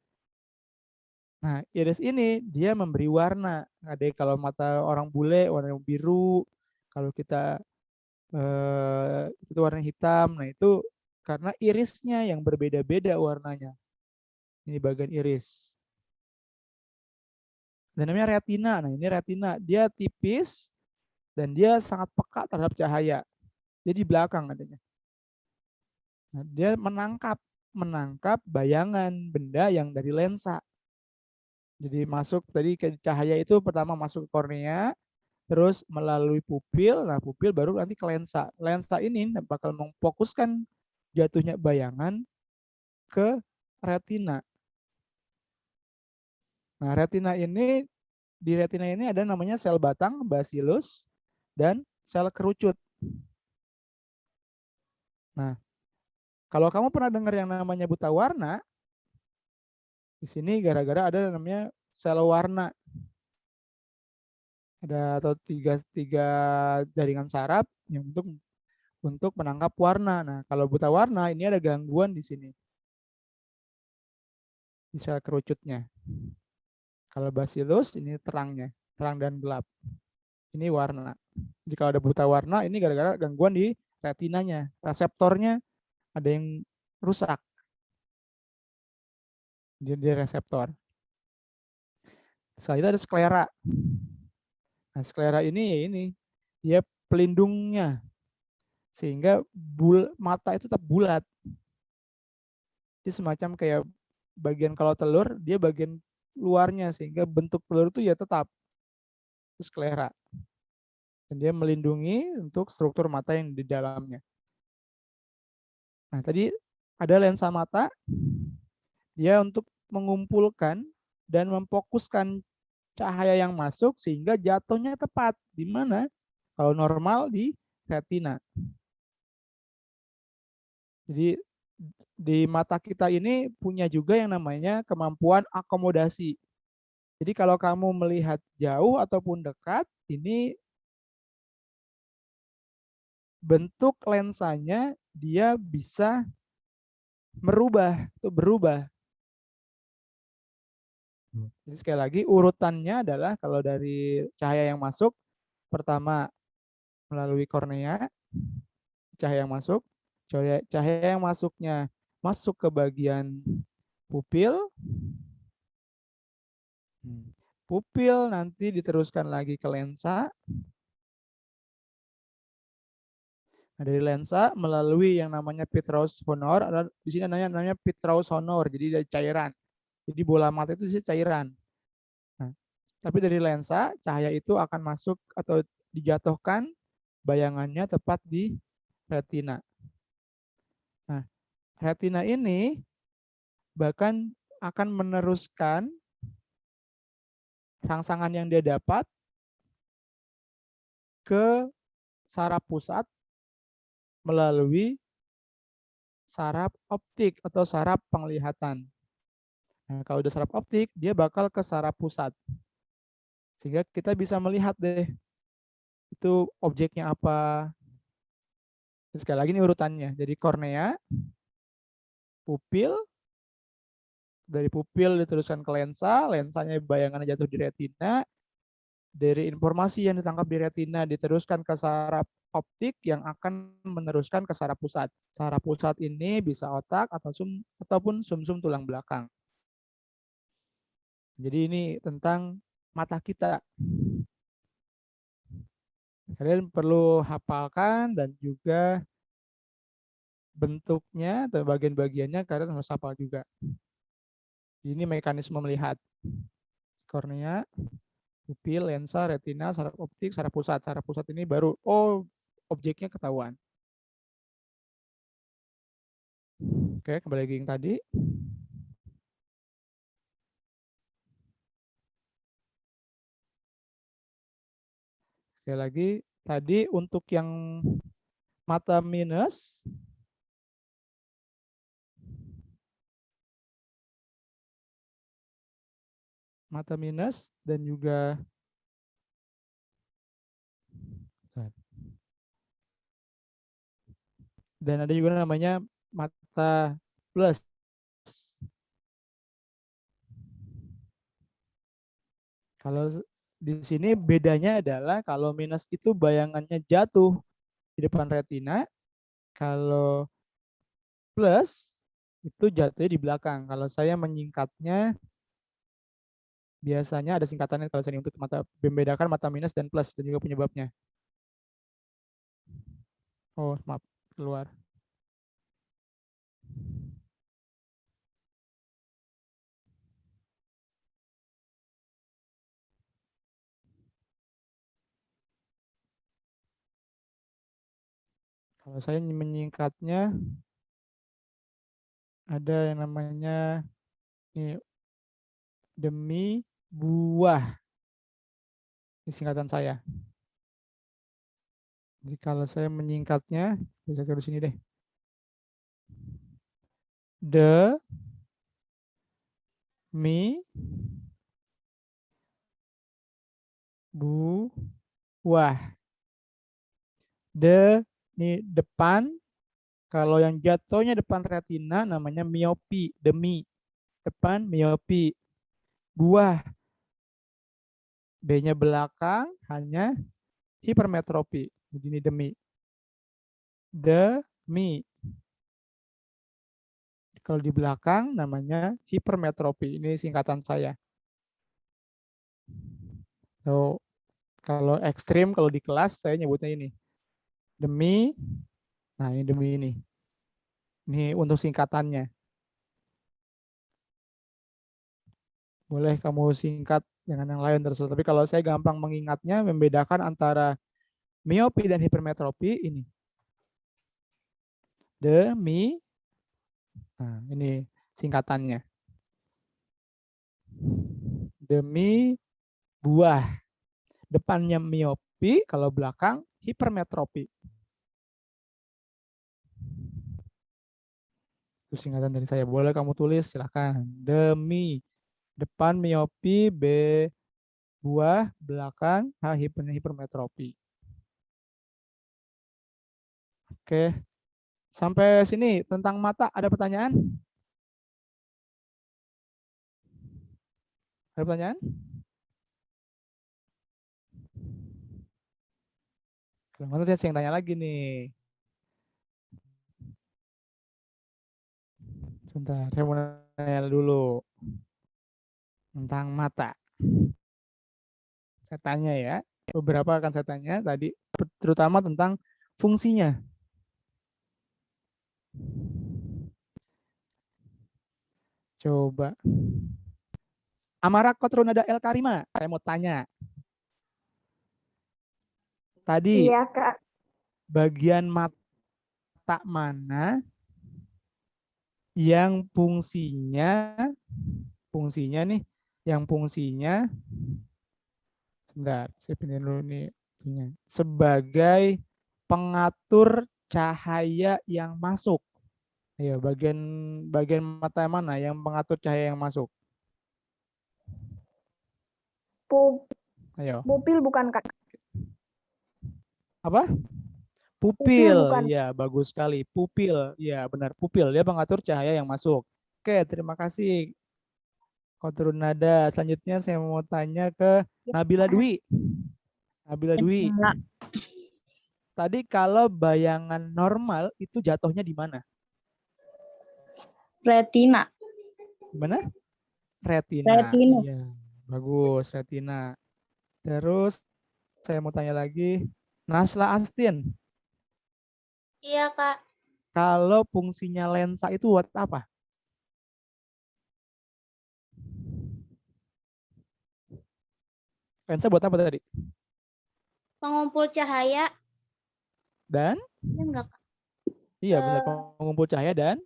Nah, iris ini dia memberi warna. Ada kalau mata orang bule warna biru, kalau kita itu warna hitam. Nah, itu karena irisnya yang berbeda-beda warnanya. Ini bagian iris. Dan namanya retina. Nah, ini retina. Dia tipis dan dia sangat peka terhadap cahaya. Jadi di belakang adanya. Nah, dia menangkap bayangan benda yang dari lensa. Jadi masuk tadi ke cahaya itu pertama masuk ke kornea, terus melalui pupil, nah pupil baru nanti ke lensa. Lensa ini bakal memfokuskan jatuhnya bayangan ke retina. Nah, di retina ini ada namanya sel batang, basilus, dan sel kerucut. Nah, kalau kamu pernah dengar yang namanya buta warna, di sini gara-gara ada namanya sel warna. Ada atau tiga jaringan saraf yang untuk menangkap warna. Nah, kalau buta warna ini ada gangguan di sini di sel kerucutnya. Kalau bacillus ini terangnya, terang dan gelap. Ini warna. Jadi kalau ada buta warna ini gara-gara gangguan di retinanya, reseptornya ada yang rusak. Jadi reseptor. Selanjutnya ada sklera. Nah, sklera ini dia pelindungnya sehingga mata itu tetap bulat. Jadi semacam kayak bagian kalau telur dia bagian luarnya sehingga bentuk telur itu ya tetap itu sklera. Dan dia melindungi untuk struktur mata yang di dalamnya. Nah, tadi ada lensa mata dia untuk mengumpulkan dan memfokuskan cahaya yang masuk sehingga jatuhnya tepat di mana? Kalau normal di retina. Jadi di mata kita ini punya juga yang namanya kemampuan akomodasi. Jadi kalau kamu melihat jauh ataupun dekat, ini bentuk lensanya dia bisa berubah. Jadi sekali lagi urutannya adalah kalau dari cahaya yang masuk, pertama melalui kornea, cahaya yang masuk, cahaya yang masuknya masuk ke bagian pupil, pupil nanti diteruskan lagi ke lensa. Nah, dari lensa melalui yang namanya Petrus honor, di sini namanya Petrus honor, jadi dari cairan. Jadi bola mata itu sih cairan. Nah, tapi dari lensa cahaya itu akan masuk atau dijatuhkan bayangannya tepat di retina. Nah, retina ini bahkan akan meneruskan rangsangan yang dia dapat ke saraf pusat melalui saraf optik atau saraf penglihatan. Nah, kalau udah saraf optik, dia bakal ke saraf pusat. Sehingga kita bisa melihat deh, itu objeknya apa. Sekali lagi ini urutannya. Jadi kornea, pupil, dari pupil diteruskan ke lensa, lensanya bayangannya jatuh di retina, dari informasi yang ditangkap di retina diteruskan ke saraf optik yang akan meneruskan ke saraf pusat. Saraf pusat ini bisa otak ataupun sumsum tulang belakang. Jadi ini tentang mata kita. Kalian perlu hafalkan dan juga bentuknya atau bagian-bagiannya kalian harus hafal juga. Ini mekanisme melihat. Kornea, pupil, lensa, retina, saraf optik, saraf pusat. Saraf pusat ini baru, objeknya ketahuan. Oke, kembali lagi yang tadi. Sekali lagi, tadi untuk yang mata minus, dan juga ada juga namanya mata plus. Kalau di sini bedanya adalah kalau minus itu bayangannya jatuh di depan retina, kalau plus itu jatuhnya di belakang. Kalau saya menyingkatnya biasanya ada singkatannya kalau saya untuk membedakan mata minus dan plus dan juga penyebabnya. Oh, maaf, keluar. Kalau saya menyingkatnya ada yang namanya ini demi buah. Ini singkatan saya. Jadi kalau saya menyingkatnya, bisa tulis sini deh. De, mi, bu, wah. De, ini depan. Kalau yang jatuhnya depan retina namanya miopi. Demi. Depan miopi. Buah. B-nya belakang hanya hipermetropi. Jadi ini demi. Demi. Kalau di belakang namanya hipermetropi. Ini singkatan saya. So, kalau ekstrim, kalau di kelas saya nyebutnya ini. Demi. Nah, ini demi ini. Ini untuk singkatannya. Boleh kamu singkat dengan yang lain terus. Tapi kalau saya gampang mengingatnya, membedakan antara miopi dan hipermetropi ini. Demi. Nah, ini singkatannya. Demi buah. Depannya miopi, kalau belakang hipermetropi. Itu singkatan dari saya. Boleh kamu tulis, silakan. Demi. Depan miopi, B buah, belakang H hipermetropi. Oke. Sampai sini tentang mata ada pertanyaan? Ada pertanyaan? Kalau saya yang tanya lagi nih. Sebentar, saya mau nanya dulu tentang mata. Saya tanya ya, beberapa akan saya tanya tadi, terutama tentang fungsinya. Coba. Amara Kotrunada El Karima, saya mau tanya. Tadi Iya, Kak. bagian mata mana yang fungsinya nih, yang fungsinya, sebentar, saya pindahin dulu nih, sebagai pengatur cahaya yang masuk. Ayo, bagian mata mana yang mengatur cahaya yang masuk? Ayo. Pupil bukan, Kak? Apa? Pupil Pupil. bukan. Ya, bagus sekali. Pupil. Ya, benar. Pupil. Dia mengatur cahaya yang masuk. Oke, terima kasih. Kotrunada. Selanjutnya saya mau tanya ke Nabila Dwi. Nabila Dwi. Tadi kalau bayangan normal itu jatuhnya di mana? Retina. Di mana? Retina. Retina. Iya, bagus. Retina. Terus saya mau tanya lagi. Nasla Astin. Iya, Kak. Kalau fungsinya lensa itu buat apa? Lensa buat apa tadi? Pengumpul cahaya. Dan? Iya enggak, Kak? Iya, benar. Pengumpul cahaya dan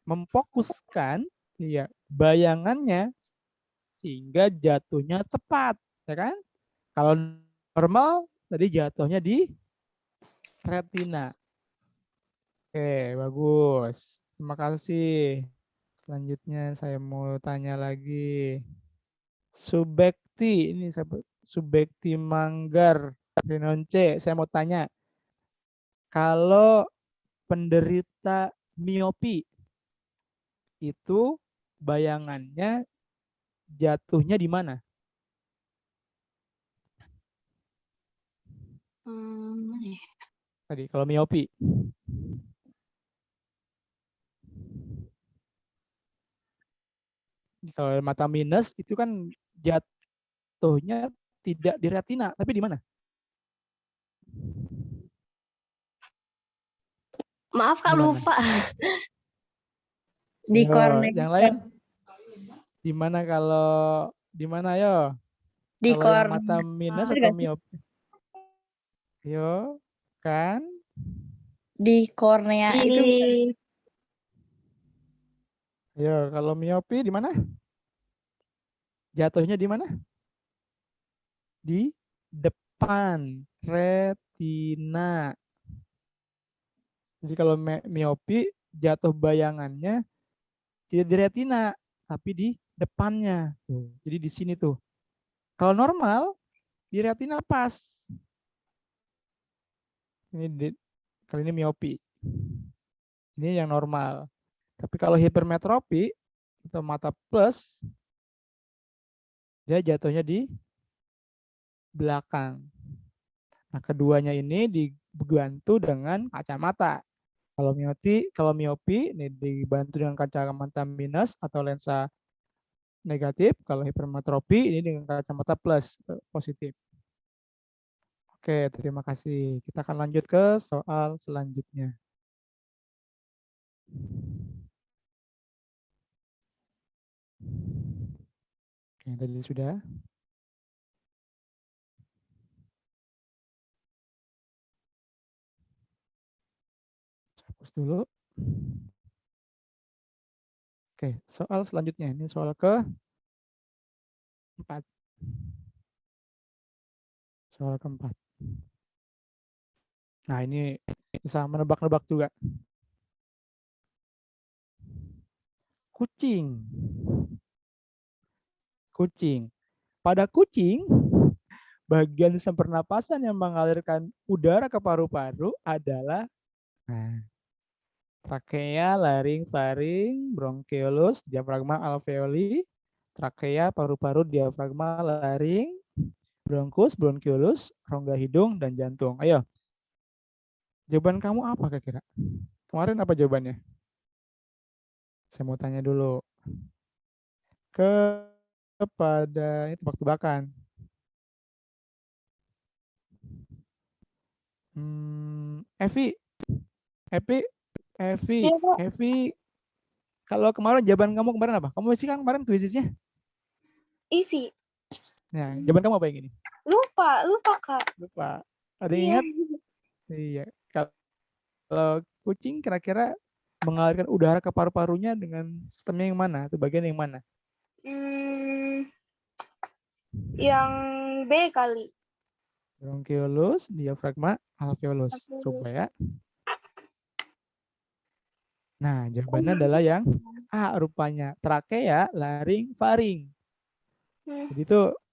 memfokuskan bayangannya sehingga jatuhnya cepat, ya kan? Kalau normal tadi jatuhnya di retina. Oke, bagus. Terima kasih. Selanjutnya saya mau tanya lagi. Subekti, ini Subekti Manggar, Renonce, saya mau tanya. Kalau penderita miopi itu bayangannya jatuhnya di mana? Tadi kalau miopi. Kalau mata minus itu kan jatuhnya tidak di retina, tapi di mana? Maaf, Kak, Di mana? lupa. Di kornea. Yang lain? Di mana kalau di mana yo? Di Kalau yang kornea. mata minus atau miopi? Yo, kan? Di kornea itu. Yo, kalau miopi di mana? Jatuhnya di mana? Di depan retina. Jadi kalau miopi jatuh bayangannya tidak di retina, tapi di depannya. Tuh. Jadi di sini tuh. Kalau normal, di retina pas. Kali ini miopi. Ini yang normal. Tapi kalau hipermetropi atau mata plus, dia jatuhnya di belakang. Nah, keduanya ini dibantu dengan kacamata. Kalau miopi ini dibantu dengan kacamata minus atau lensa negatif. Kalau hipermetropi ini dengan kacamata plus positif. Oke, terima kasih. Kita akan lanjut ke soal selanjutnya. Oke, tadi sudah. Hapus dulu. Oke, soal selanjutnya. Ini soal ke-4. Soal ke-4. Nah, ini bisa menebak-nebak juga. Kucing. Kucing. Pada kucing, bagian sistem pernapasan yang mengalirkan udara ke paru-paru adalah trakea, laring, faring, bronkiolus, diafragma, alveoli, trakea, paru-paru, diafragma, laring, bronkus, bronkiolus, rongga hidung, dan jantung. Ayo, jawaban kamu apa kira-kira? Kemarin apa jawabannya? Saya mau tanya dulu. Kepada ini tebak-tebakan. Evi, kalau kemarin jawaban kamu kemarin apa? Kamu isi kan kemarin kuisisnya? Isi. Nah, jawaban kamu apa yang ini? Lupa Kak. Lupa. Ada yang ingat? Iya. Kalau kucing kira-kira mengalirkan udara ke paru-parunya dengan sistemnya yang mana? Atau bagian yang mana? Yang B kali. Bronkiolus, diafragma, alveolus. Coba ya. Nah, jawabannya adalah yang A rupanya. Trakea, laring, faring.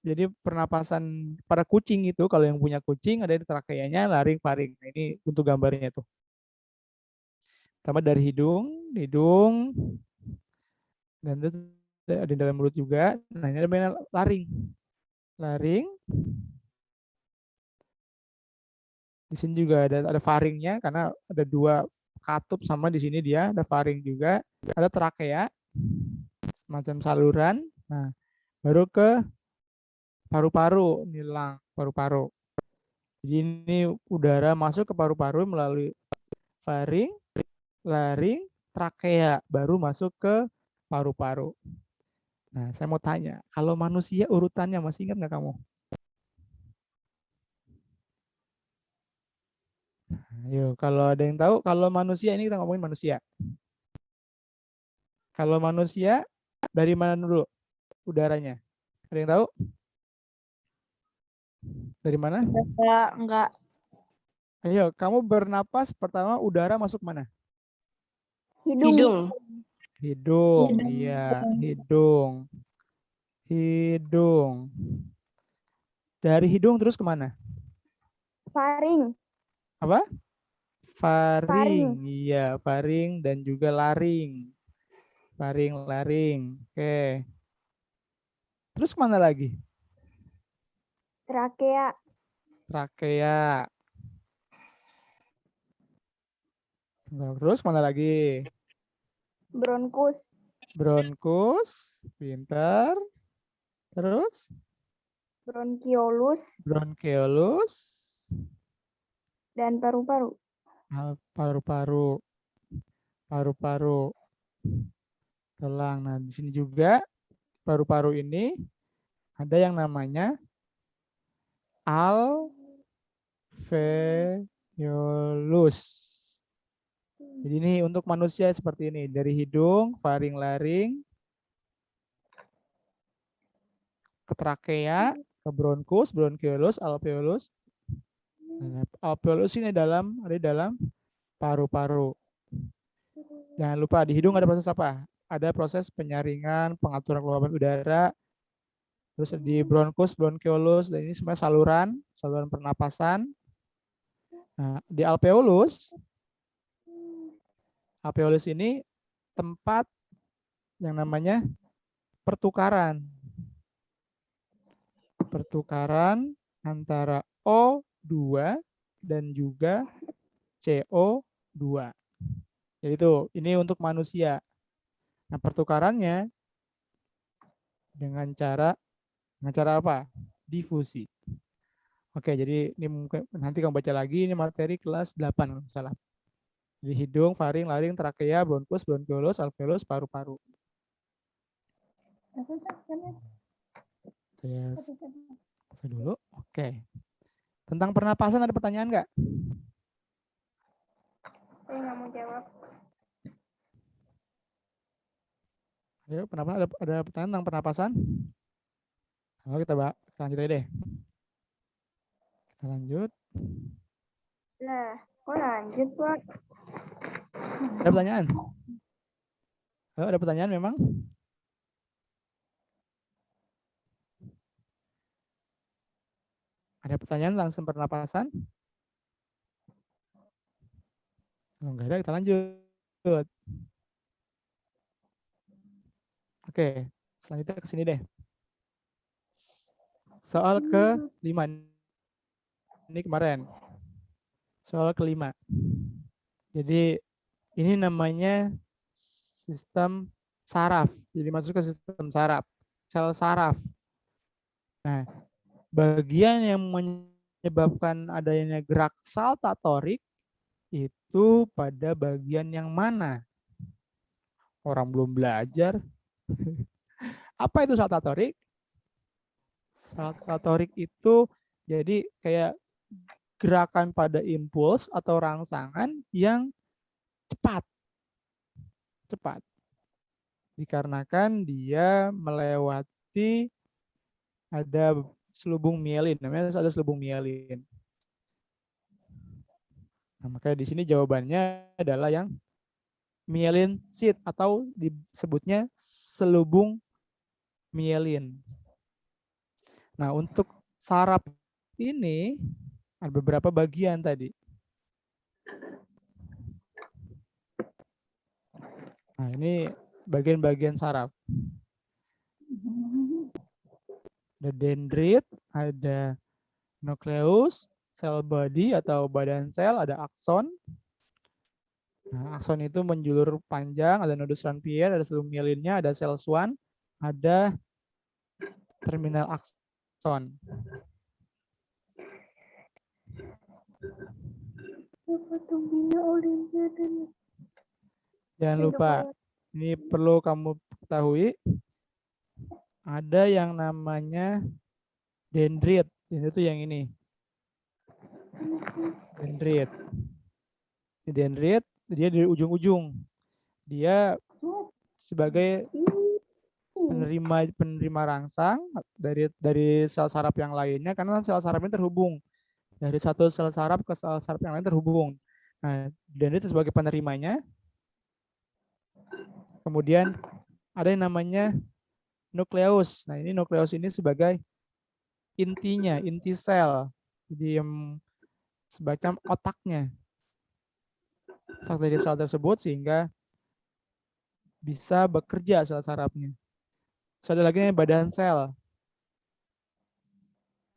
Jadi pernapasan pada kucing itu, kalau yang punya kucing ada di trakeanya, laring, faring. Nah, ini untuk gambarnya tuh. Pertama dari hidung, dan itu ada di dalam mulut juga. Nah, ini ada laring. Laring. Di sini juga ada faringnya karena ada dua katup sama di sini dia ada faring juga. Ada trakea, semacam saluran. Nah, baru ke paru-paru, nilang paru-paru. Jadi ini udara masuk ke paru-paru melalui faring, laring, trakea, baru masuk ke paru-paru. Nah, saya mau tanya, kalau manusia urutannya masih ingat nggak kamu? Ayo, kalau ada yang tahu, kalau manusia ini kita ngomongin manusia. Kalau manusia dari mana dulu udaranya? Ada yang tahu? Dari mana? Enggak. Ayo, kamu bernapas pertama udara masuk mana? Hidung. Hidung, iya, hidung. Hidung. Dari hidung terus kemana? Faring. Apa? Faring, iya, faring dan juga laring. Faring, laring. Oke. Terus kemana lagi? Trakea. Trakea. Terus kemana lagi? Bronkus. Bronkus, pintar. Terus? Bronkiolus. Bronkiolus. Dan paru-paru. Paru-paru. Paru-paru. Telang. Nah, di sini juga paru-paru ini ada yang namanya alveolus. Jadi ini untuk manusia seperti ini. Dari hidung, faring, laring, ke trakea, ke bronkus, bronkiolus, alveolus. Nah, alveolus ini ada di dalam paru-paru. Jangan lupa di hidung ada proses apa? Ada proses penyaringan, pengaturan kelembaban udara, terus di bronkus, bronkiolus, dan ini semua saluran pernapasan. Nah, di alveolus ini tempat yang namanya pertukaran antara O2 dan juga CO2. Jadi itu, ini untuk manusia. Nah, pertukarannya dengan cara apa? Difusi. Oke, jadi ini mungkin nanti kamu baca lagi, ini materi kelas 8 kalau nggak salah. Jadi hidung, faring, laring, trakea, bronkus, bronkiolus, alveolus, paru-paru. Saya pause dulu. Oke. Tentang pernapasan ada pertanyaan nggak? Saya nggak mau jawab. Ayo, ada pertanyaan tentang pernapasan? Kalau kita lanjut aja deh. Kita lanjut. Lah, kok lanjut, Pak? Ada pertanyaan? Ayo, ada pertanyaan memang? Ada pertanyaan langsung pernapasan? Kalau nggak ada, kita lanjut. Oke, selanjutnya ke sini deh. Soal ke-5. Ini kemarin. Soal ke-5. Jadi ini namanya sistem saraf. Jadi masuk ke sistem saraf. Sel saraf. Nah, bagian yang menyebabkan adanya gerak saltatorik itu pada bagian yang mana? Orang belum belajar. Apa itu saltatorik? Saltatorik itu jadi kayak gerakan pada impuls atau rangsangan yang cepat. Dikarenakan dia melewati ada selubung mielin, namanya ada selubung mielin. Nah, makanya di sini jawabannya adalah yang myelin sheath atau disebutnya selubung mielin. Nah, untuk saraf ini ada beberapa bagian tadi. Nah, ini bagian-bagian saraf. Ada dendrit, ada nukleus, sel body atau badan sel, ada akson. Nah, akson itu menjulur panjang, ada nodus Ranvier, ada selubung mielinnya, ada sel Schwann, ada terminal akson. Jangan lupa, ini perlu kamu ketahui, ada yang namanya dendrit. Ini tuh yang ini. Dendrit. Ini dendrit, dia di ujung-ujung. Dia sebagai penerima rangsang dari sel saraf yang lainnya, karena sel saraf ini terhubung dari satu sel saraf ke sel saraf yang lain terhubung. Nah, dendrit sebagai penerimanya. Kemudian ada yang namanya nukleus. Nah, ini nukleus ini sebagai intinya, inti sel. Jadi yang semacam otaknya. Otak dari sel tersebut sehingga bisa bekerja sel sarafnya. Terus ada lagi badan sel.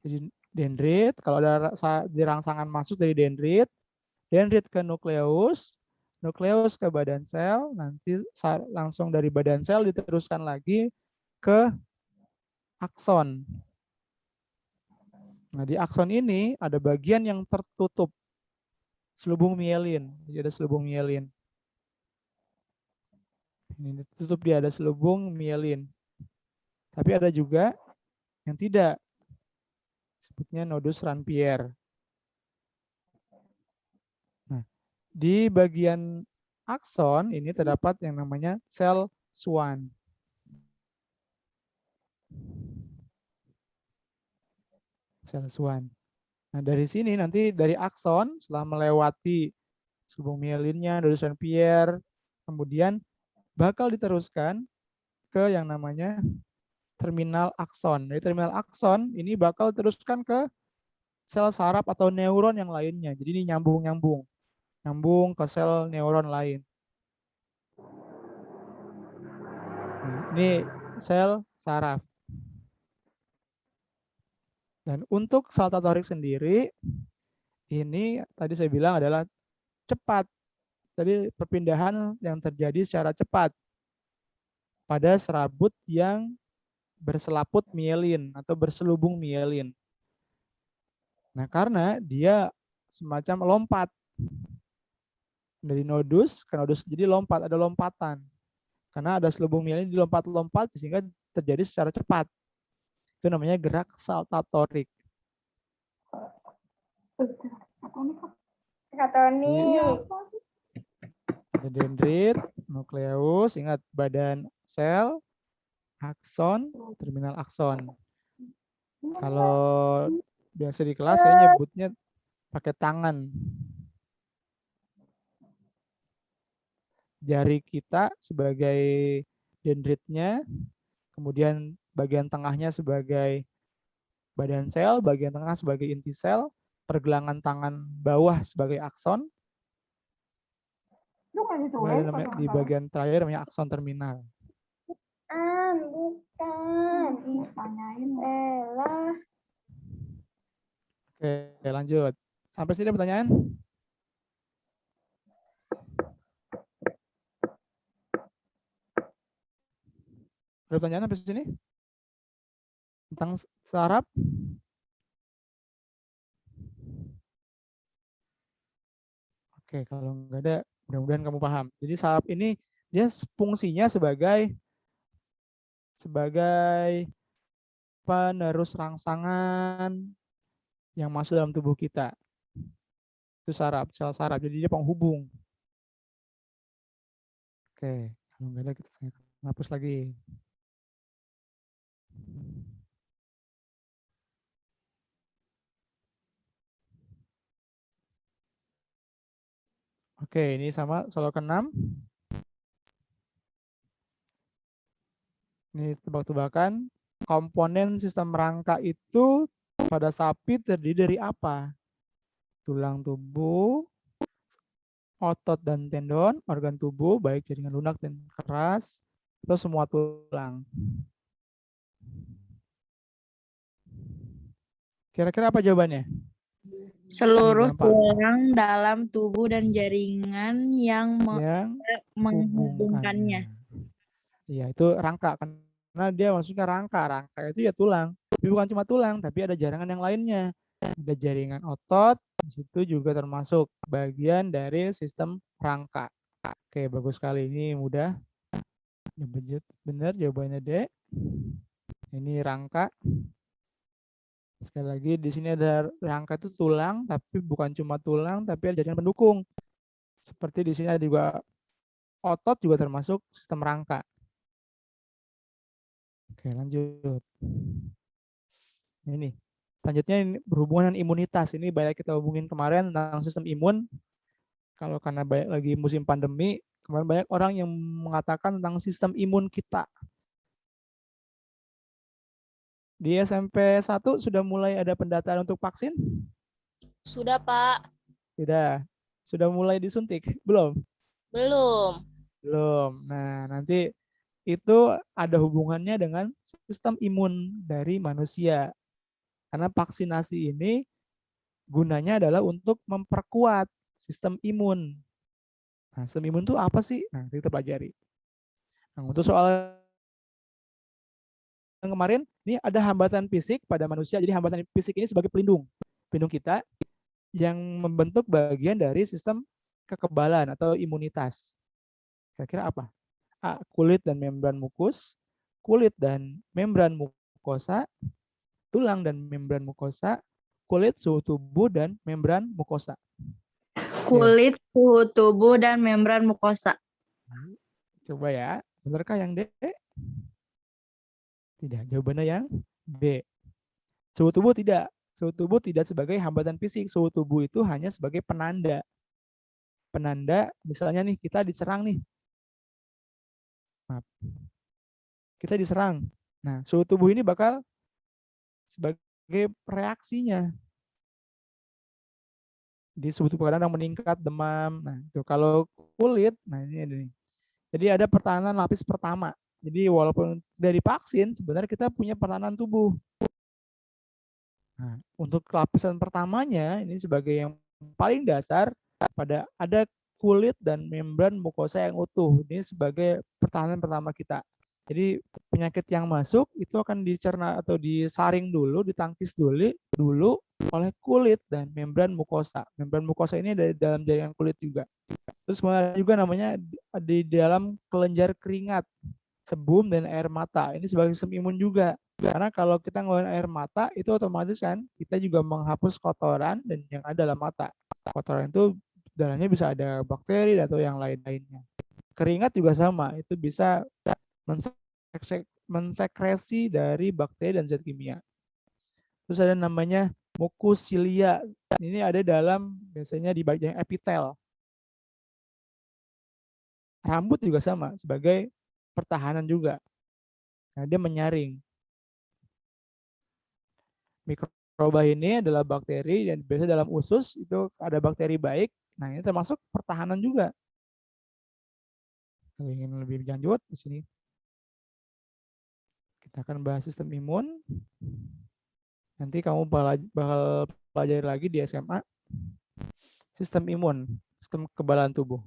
Jadi dendrit, kalau ada dirangsangan masuk dari dendrit ke nukleus, nukleus ke badan sel, nanti langsung dari badan sel diteruskan lagi ke akson. Nah, di akson ini ada bagian yang tertutup, selubung mielin. Jadi ada selubung mielin. Ini tutup dia, ada selubung mielin. Tapi ada juga yang tidak. Sebutnya nodus Ranvier. Nah, di bagian akson ini terdapat yang namanya sel Schwann. Sel Schwann. Nah, dari sini nanti dari akson setelah melewati selubung mielinnya, nodus Ranvier, kemudian bakal diteruskan ke yang namanya terminal akson. Dari terminal akson ini bakal teruskan ke sel saraf atau neuron yang lainnya. Jadi ini nyambung ke sel neuron lain. Nah, ini sel saraf. Dan untuk saltatorik sendiri, ini tadi saya bilang adalah cepat. Jadi perpindahan yang terjadi secara cepat pada serabut yang berselaput mielin atau berselubung mielin. Nah, karena dia semacam lompat dari nodus ke nodus, jadi lompat, ada lompatan. Karena ada selubung mielin dilompat-lompat sehingga terjadi secara cepat. Itu namanya gerak saltatorik. Katonik. Ada dendrit, nukleus, ingat badan sel, akson, terminal akson. Kalau biasa di kelas saya nyebutnya pakai tangan. Jari kita sebagai dendritnya, kemudian bagian tengahnya sebagai badan sel, bagian tengah sebagai inti sel, pergelangan tangan bawah sebagai akson, di bagian terakhir namanya akson terminal. Bukan. Elah. Oke, lanjut. Sampai sini ada pertanyaan? Ada pertanyaan sampai sini? Tentang saraf? Oke, kalau nggak ada, mudah-mudahan kamu paham. Jadi saraf ini dia fungsinya sebagai penerus rangsangan yang masuk dalam tubuh kita. Itu saraf, sel saraf. Jadi dia penghubung. Oke, kalau nggak ada kita hapus lagi. Oke, ini sama soal ke-6. Ini tebak-tebakan. Komponen sistem rangka itu pada sapi terdiri dari apa? Tulang tubuh, otot dan tendon, organ tubuh, baik jaringan lunak dan keras, atau semua tulang. Kira-kira apa jawabannya? Seluruh Gampang. tulang dalam tubuh dan jaringan yang menghubungkannya. Iya, itu rangka. Karena dia maksudnya rangka. Rangka itu ya tulang. Tapi bukan cuma tulang, tapi ada jaringan yang lainnya. Ada jaringan otot, di situ juga termasuk bagian dari sistem rangka. Oke, bagus sekali. Ini mudah. Benar jawabannya D. Ini rangka. Sekali lagi di sini ada rangka itu tulang, tapi bukan cuma tulang, tapi ada jaringan pendukung. Seperti di sini ada juga otot juga termasuk sistem rangka. Oke, lanjut. Ini selanjutnya ini berhubungan dengan imunitas. Ini banyak kita hubungin kemarin tentang sistem imun. Kalau karena banyak lagi musim pandemi, kemarin banyak orang yang mengatakan tentang sistem imun kita. Di SMP 1 sudah mulai ada pendataan untuk vaksin? Sudah, Pak. Sudah. Sudah mulai disuntik? Belum? Belum. Belum. Nah, nanti itu ada hubungannya dengan sistem imun dari manusia. Karena vaksinasi ini gunanya adalah untuk memperkuat sistem imun. Nah, sistem imun itu apa sih? Nah, kita pelajari. Nah, untuk soal yang kemarin, ini ada hambatan fisik pada manusia. Jadi hambatan fisik ini sebagai pelindung kita yang membentuk bagian dari sistem kekebalan atau imunitas. Kira-kira apa? A. Kulit dan membran mukus, kulit dan membran mukosa, tulang dan membran mukosa, kulit, suhu tubuh, dan membran mukosa. Kulit, suhu tubuh, dan membran mukosa. Coba ya, benarkah yang D? Tidak, jawabannya yang B. Suhu tubuh tidak. Suhu tubuh tidak sebagai hambatan fisik. Suhu tubuh itu hanya sebagai penanda. Penanda, misalnya nih kita diserang nih. Maaf. Kita diserang. Nah, suhu tubuh ini bakal sebagai reaksinya. Di suhu tubuh kadang meningkat, demam. Nah, itu kalau kulit, nah ini ada nih. Jadi ada pertahanan lapis pertama. Jadi walaupun dari vaksin, sebenarnya kita punya pertahanan tubuh. Nah, untuk lapisan pertamanya ini sebagai yang paling dasar pada ada kulit dan membran mukosa yang utuh. Ini sebagai pertahanan pertama kita. Jadi penyakit yang masuk itu akan dicerna atau disaring dulu, ditangkis dulu oleh kulit dan membran mukosa. Membran mukosa ini ada di dalam jaringan kulit juga. Terus kemudian ada juga namanya di dalam kelenjar keringat, sebum dan air mata. Ini sebagai sistem imun juga. Karena kalau kita ngeluarin air mata itu otomatis kan kita juga menghapus kotoran dan yang ada dalam mata. Kotoran itu dalamnya bisa ada bakteri atau yang lain-lainnya. Keringat juga sama, itu bisa mensekresi dari bakteri dan zat kimia. Terus ada namanya mukusilia. Ini ada dalam biasanya di bagian epitel. Rambut juga sama sebagai pertahanan juga. Nah, dia menyaring. Mikroba ini adalah bakteri dan biasanya dalam usus itu ada bakteri baik. Nah, ini termasuk pertahanan juga. Kalau ingin lebih lanjut di sini kita akan bahas sistem imun. Nanti kamu bakal pelajari lagi di SMA. Sistem imun, sistem kekebalan tubuh.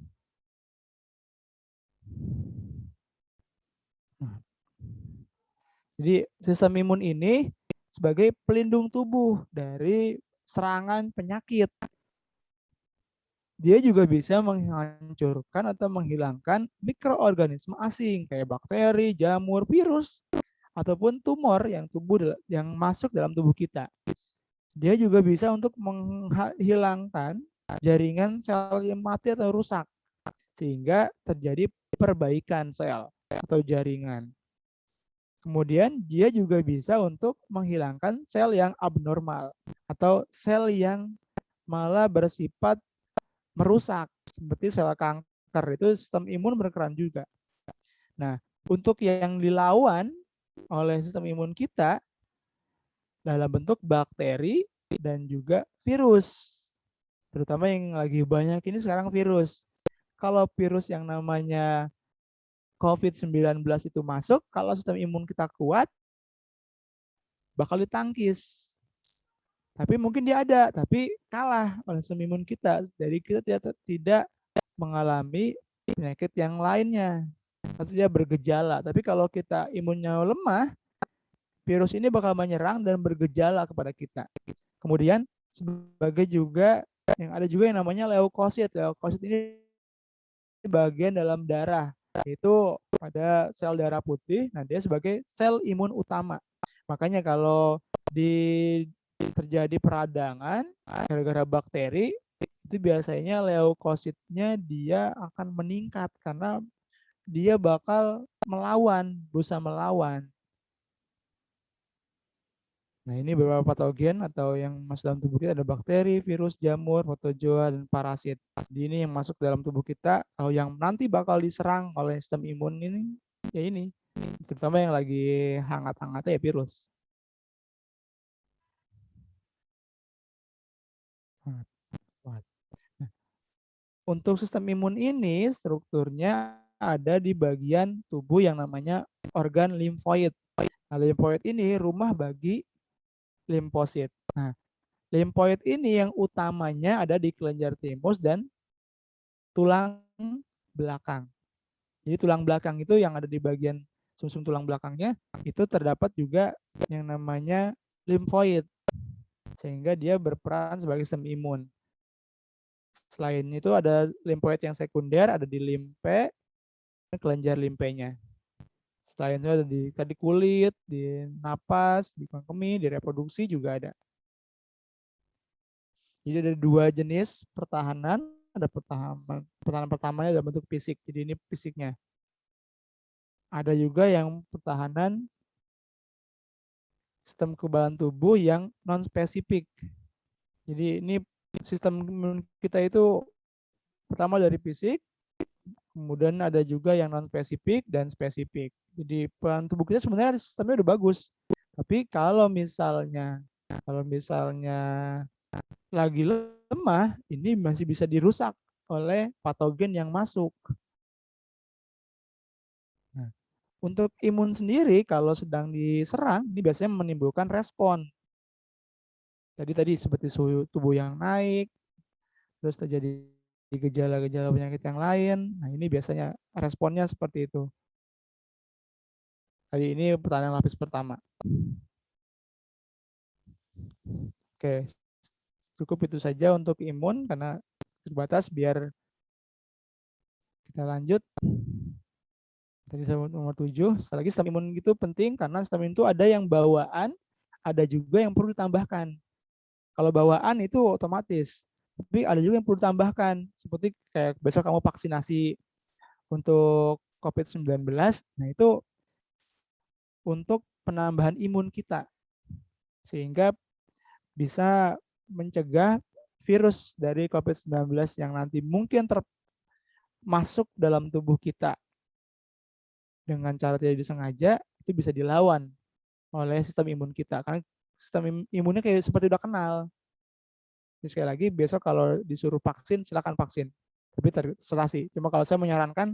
Jadi sistem imun ini sebagai pelindung tubuh dari serangan penyakit. Dia juga bisa menghancurkan atau menghilangkan mikroorganisme asing kayak bakteri, jamur, virus, ataupun tumor yang masuk dalam tubuh kita. Dia juga bisa untuk menghilangkan jaringan sel yang mati atau rusak sehingga terjadi perbaikan sel atau jaringan. Kemudian dia juga bisa untuk menghilangkan sel yang abnormal atau sel yang malah bersifat merusak seperti sel kanker. Itu sistem imun berperan juga. Nah, untuk yang dilawan oleh sistem imun kita dalam bentuk bakteri dan juga virus. Terutama yang lagi banyak ini sekarang virus. Kalau virus yang namanya COVID-19 itu masuk, kalau sistem imun kita kuat, bakal ditangkis. Tapi mungkin dia ada, tapi kalah oleh sistem imun kita. Jadi kita tidak mengalami penyakit yang lainnya. Atau dia bergejala. Tapi kalau kita imunnya lemah, virus ini bakal menyerang dan bergejala kepada kita. Kemudian sebagai juga yang ada juga yang namanya leukosit. Leukosit ini bagian dalam darah. Itu pada sel darah putih, nah dia sebagai sel imun utama. Makanya kalau terjadi peradangan gara-gara bakteri, itu biasanya leukositnya dia akan meningkat karena dia bakal berusaha melawan. Nah, ini beberapa patogen atau yang masuk dalam tubuh kita ada bakteri, virus, jamur, protozoa, dan parasit. Jadi ini yang masuk dalam tubuh kita atau yang nanti bakal diserang oleh sistem imun ini, ya ini. Terutama yang lagi hangat-hangatnya ya virus. Nah, untuk sistem imun ini strukturnya ada di bagian tubuh yang namanya organ limfoid. Nah, limfoid ini rumah bagi limfosit. Nah, limfoid ini yang utamanya ada di kelenjar timus dan tulang belakang. Jadi tulang belakang itu yang ada di bagian sumsum tulang belakangnya itu terdapat juga yang namanya limfoid. Sehingga dia berperan sebagai sistem imun. Selain itu ada limfoid yang sekunder, ada di limpe, kelenjar limpenya. Selain itu ada di kulit, di napas, di kemih, di reproduksi juga ada. Jadi ada dua jenis pertahanan. Ada pertahanan pertamanya dalam bentuk fisik. Jadi ini fisiknya. Ada juga yang pertahanan sistem kekebalan tubuh yang non-spesifik. Jadi ini sistem kita itu pertama dari fisik, Kemudian ada juga yang non spesifik dan spesifik. Jadi peran tubuh kita sebenarnya sistemnya udah bagus. Tapi kalau misalnya lagi lemah, ini masih bisa dirusak oleh patogen yang masuk. Nah, untuk imun sendiri kalau sedang diserang, ini biasanya menimbulkan respon. Jadi tadi seperti suhu tubuh yang naik, terus terjadi gejala-gejala penyakit yang lain. Nah, ini biasanya responnya seperti itu. Tadi ini pertanyaan lapis pertama. Oke, cukup itu saja untuk imun karena terbatas. Biar kita lanjut. Tadi nomor 7. Sekali lagi sistem imun itu penting karena sistem imun itu ada yang bawaan, ada juga yang perlu ditambahkan. Kalau bawaan itu otomatis, tapi ada juga yang perlu ditambahkan. Seperti kayak besok kamu vaksinasi untuk COVID-19, nah itu untuk penambahan imun kita. Sehingga bisa mencegah virus dari COVID-19 yang nanti mungkin masuk dalam tubuh kita dengan cara tidak disengaja, itu bisa dilawan oleh sistem imun kita. Karena sistem imunnya kayak seperti udah kenal. Jadi sekali lagi, besok kalau disuruh vaksin, silakan vaksin. Tapi terserah sih. Cuma kalau saya menyarankan,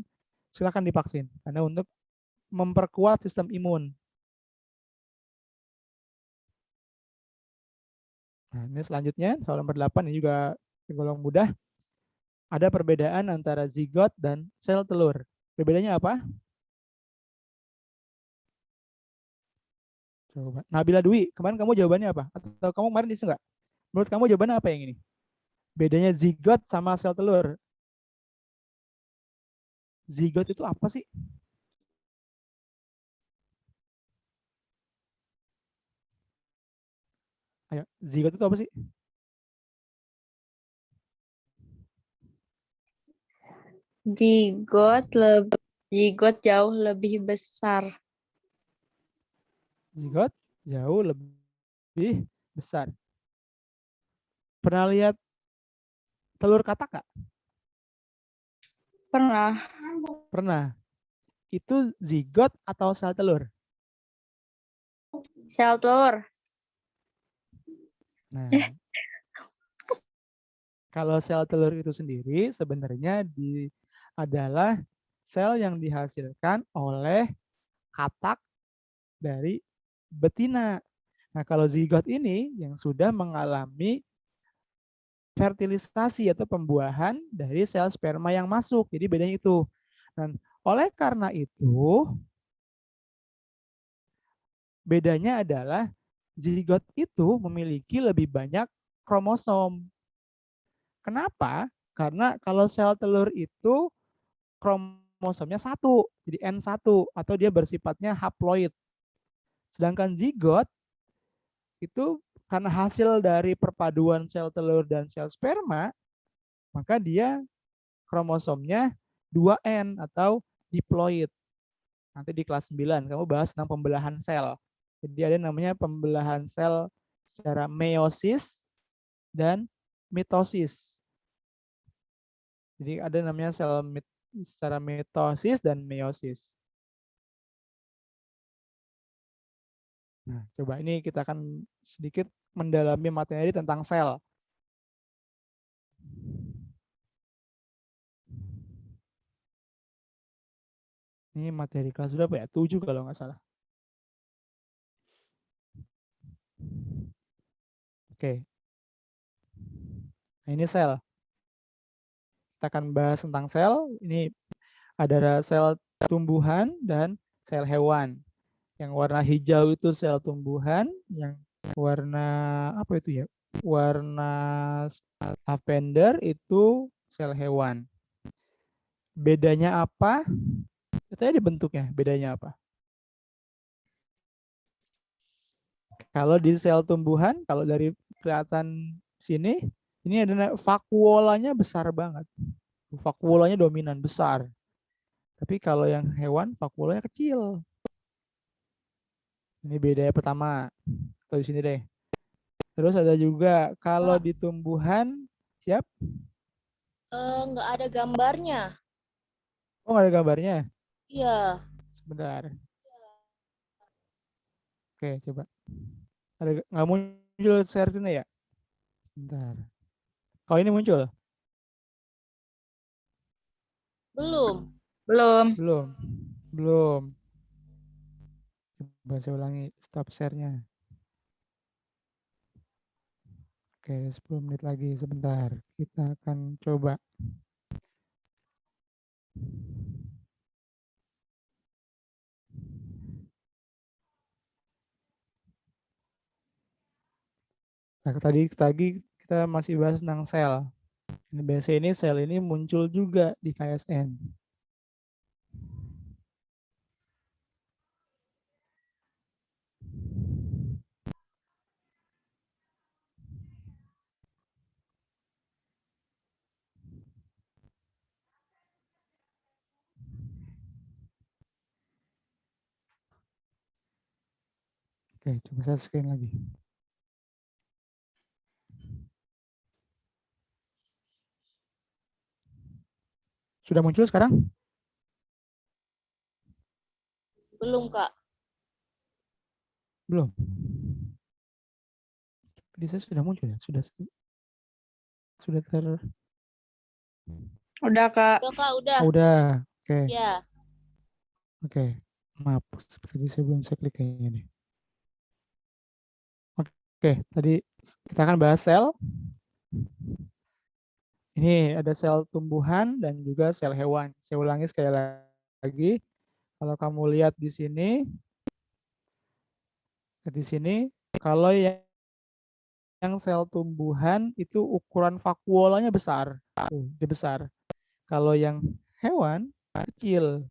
silakan divaksin. Karena untuk memperkuat sistem imun. Nah, ini selanjutnya, soal nomor 8, ini juga tergolong mudah. Ada perbedaan antara zigot dan sel telur. Perbedaannya apa? Coba. Nabila Dwi, kemarin kamu jawabannya apa? Atau kamu kemarin di enggak? Menurut kamu jawabannya apa yang ini? Bedanya zigot sama sel telur. Zigot itu apa sih? Ayo, zigot itu apa sih? Zigot jauh lebih besar. Zigot jauh lebih besar. Pernah lihat telur katak nggak? Pernah. Pernah. Itu zigot atau sel telur? Sel telur. Nah, kalau sel telur itu sendiri sebenarnya adalah sel yang dihasilkan oleh katak dari betina. Nah, kalau zigot ini yang sudah mengalami fertilisasi atau pembuahan dari sel sperma yang masuk. Jadi bedanya itu. Dan oleh karena itu, bedanya adalah zigot itu memiliki lebih banyak kromosom. Kenapa? Karena kalau sel telur itu kromosomnya 1, jadi N1, atau dia bersifatnya haploid. Sedangkan zigot itu karena hasil dari perpaduan sel telur dan sel sperma, maka dia kromosomnya 2N atau diploid. Nanti di kelas 9 kamu bahas tentang pembelahan sel. Jadi ada namanya pembelahan sel secara meiosis dan mitosis. Jadi ada namanya sel secara mitosis dan meiosis. Nah, coba ini kita akan sedikit mendalami materi tentang sel. Ini materi kelas berapa ya? 7 kalau nggak salah. Oke. Nah, ini sel. Kita akan bahas tentang sel. Ini ada sel tumbuhan dan sel hewan. Yang warna hijau itu sel tumbuhan, yang warna apa itu ya? Warna lavender itu sel hewan. Bedanya apa? Katanya di bentuknya, bedanya apa? Kalau di sel tumbuhan, kalau dari kelihatan sini, ini ada vakuolanya besar banget. Vakuolanya dominan, besar. Tapi kalau yang hewan, vakuolanya kecil. Ini bedanya pertama. Atau di sini deh. Terus ada juga kalau di tumbuhan, siap? Nggak ada gambarnya. Oh, nggak ada gambarnya. Iya. Sebentar. Oke, coba. Ada nggak muncul share screen ya? Sebentar. Kalau ini muncul? Belum. Belum. Belum. Belum. Coba saya ulangi stop share-nya. Oke, 10 menit lagi sebentar. Kita akan coba. Nah, tadi kita masih bahas tentang sel. Ini biasanya ini sel ini muncul juga di KSN. Oke, coba saya screen lagi. Sudah muncul sekarang? Belum, Kak. Belum. Jadi saya sudah muncul ya? Sudah ter Udah, Kak. Udah, Kak, udah. Oh, udah. Oke. Ya. Oke. Maaf, seperti saya belum bisa klik kayaknya nih. Oke, tadi kita akan bahas sel. Ini ada sel tumbuhan dan juga sel hewan. Saya ulangi sekali lagi. Kalau kamu lihat di sini, kalau yang sel tumbuhan itu ukuran vakuolanya besar. Dia besar. Kalau yang hewan kecil.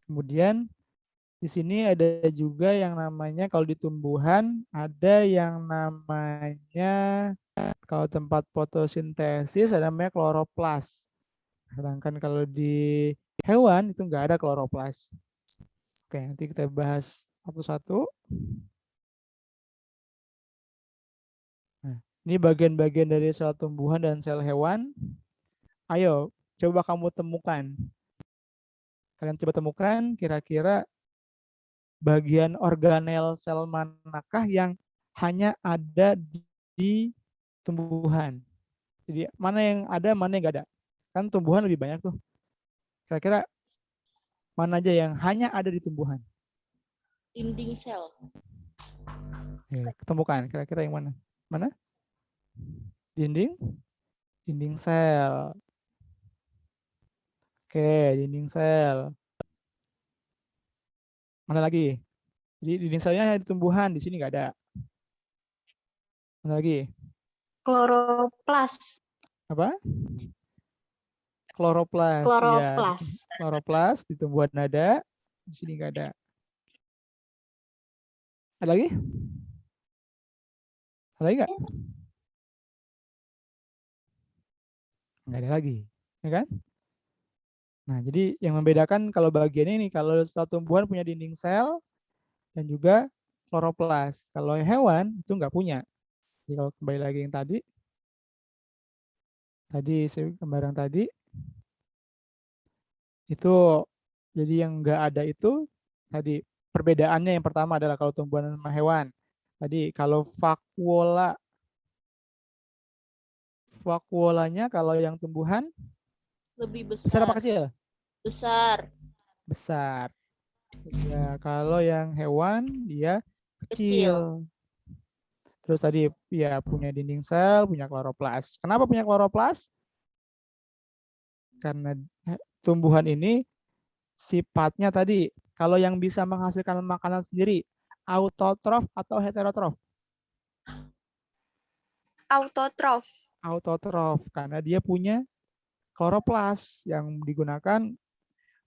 Kemudian di sini ada juga yang namanya kalau di tumbuhan ada yang namanya kalau tempat fotosintesis ada namanya kloroplas. Sedangkan kalau di hewan itu nggak ada kloroplas. Oke, nanti kita bahas satu-satu. Nah, ini bagian-bagian dari sel tumbuhan dan sel hewan. Ayo, coba kamu temukan. Kalian coba temukan kira-kira bagian organel sel manakah yang hanya ada di tumbuhan. Jadi mana yang ada, mana yang nggak ada. Kan tumbuhan lebih banyak tuh. Kira-kira mana aja yang hanya ada di tumbuhan? Dinding sel. Ketemukan kira-kira yang mana? Mana? Dinding sel. Oke, dinding sel. Mana lagi? Jadi dinding selnya hanya di tumbuhan, di sini nggak ada. Mana lagi? Kloroplas. Apa? Kloroplas. Ya, Kloroplas. kloroplas di tumbuhan ada, di sini nggak ada. Ada lagi? Ada lagi nggak? Nggak ada lagi, ya kan? Nah, jadi yang membedakan kalau bagian ini, kalau sel tumbuhan punya dinding sel dan juga kloroplas. Kalau hewan itu nggak punya. Jadi kalau kembali lagi yang tadi saya gambar yang tadi, itu jadi yang nggak ada itu tadi perbedaannya yang pertama adalah kalau tumbuhan sama hewan. Tadi kalau vakuolanya kalau yang tumbuhan Lebih besar apa besar. kecil? Besar. Besar. Ya, kalau yang hewan dia Kecil. kecil. Terus tadi ya punya dinding sel, punya kloroplas. Kenapa punya kloroplas? Karena tumbuhan ini sifatnya tadi, kalau yang bisa menghasilkan makanan sendiri, autotrof atau heterotrof? Autotrof. Autotrof, karena dia punya kloroplas yang digunakan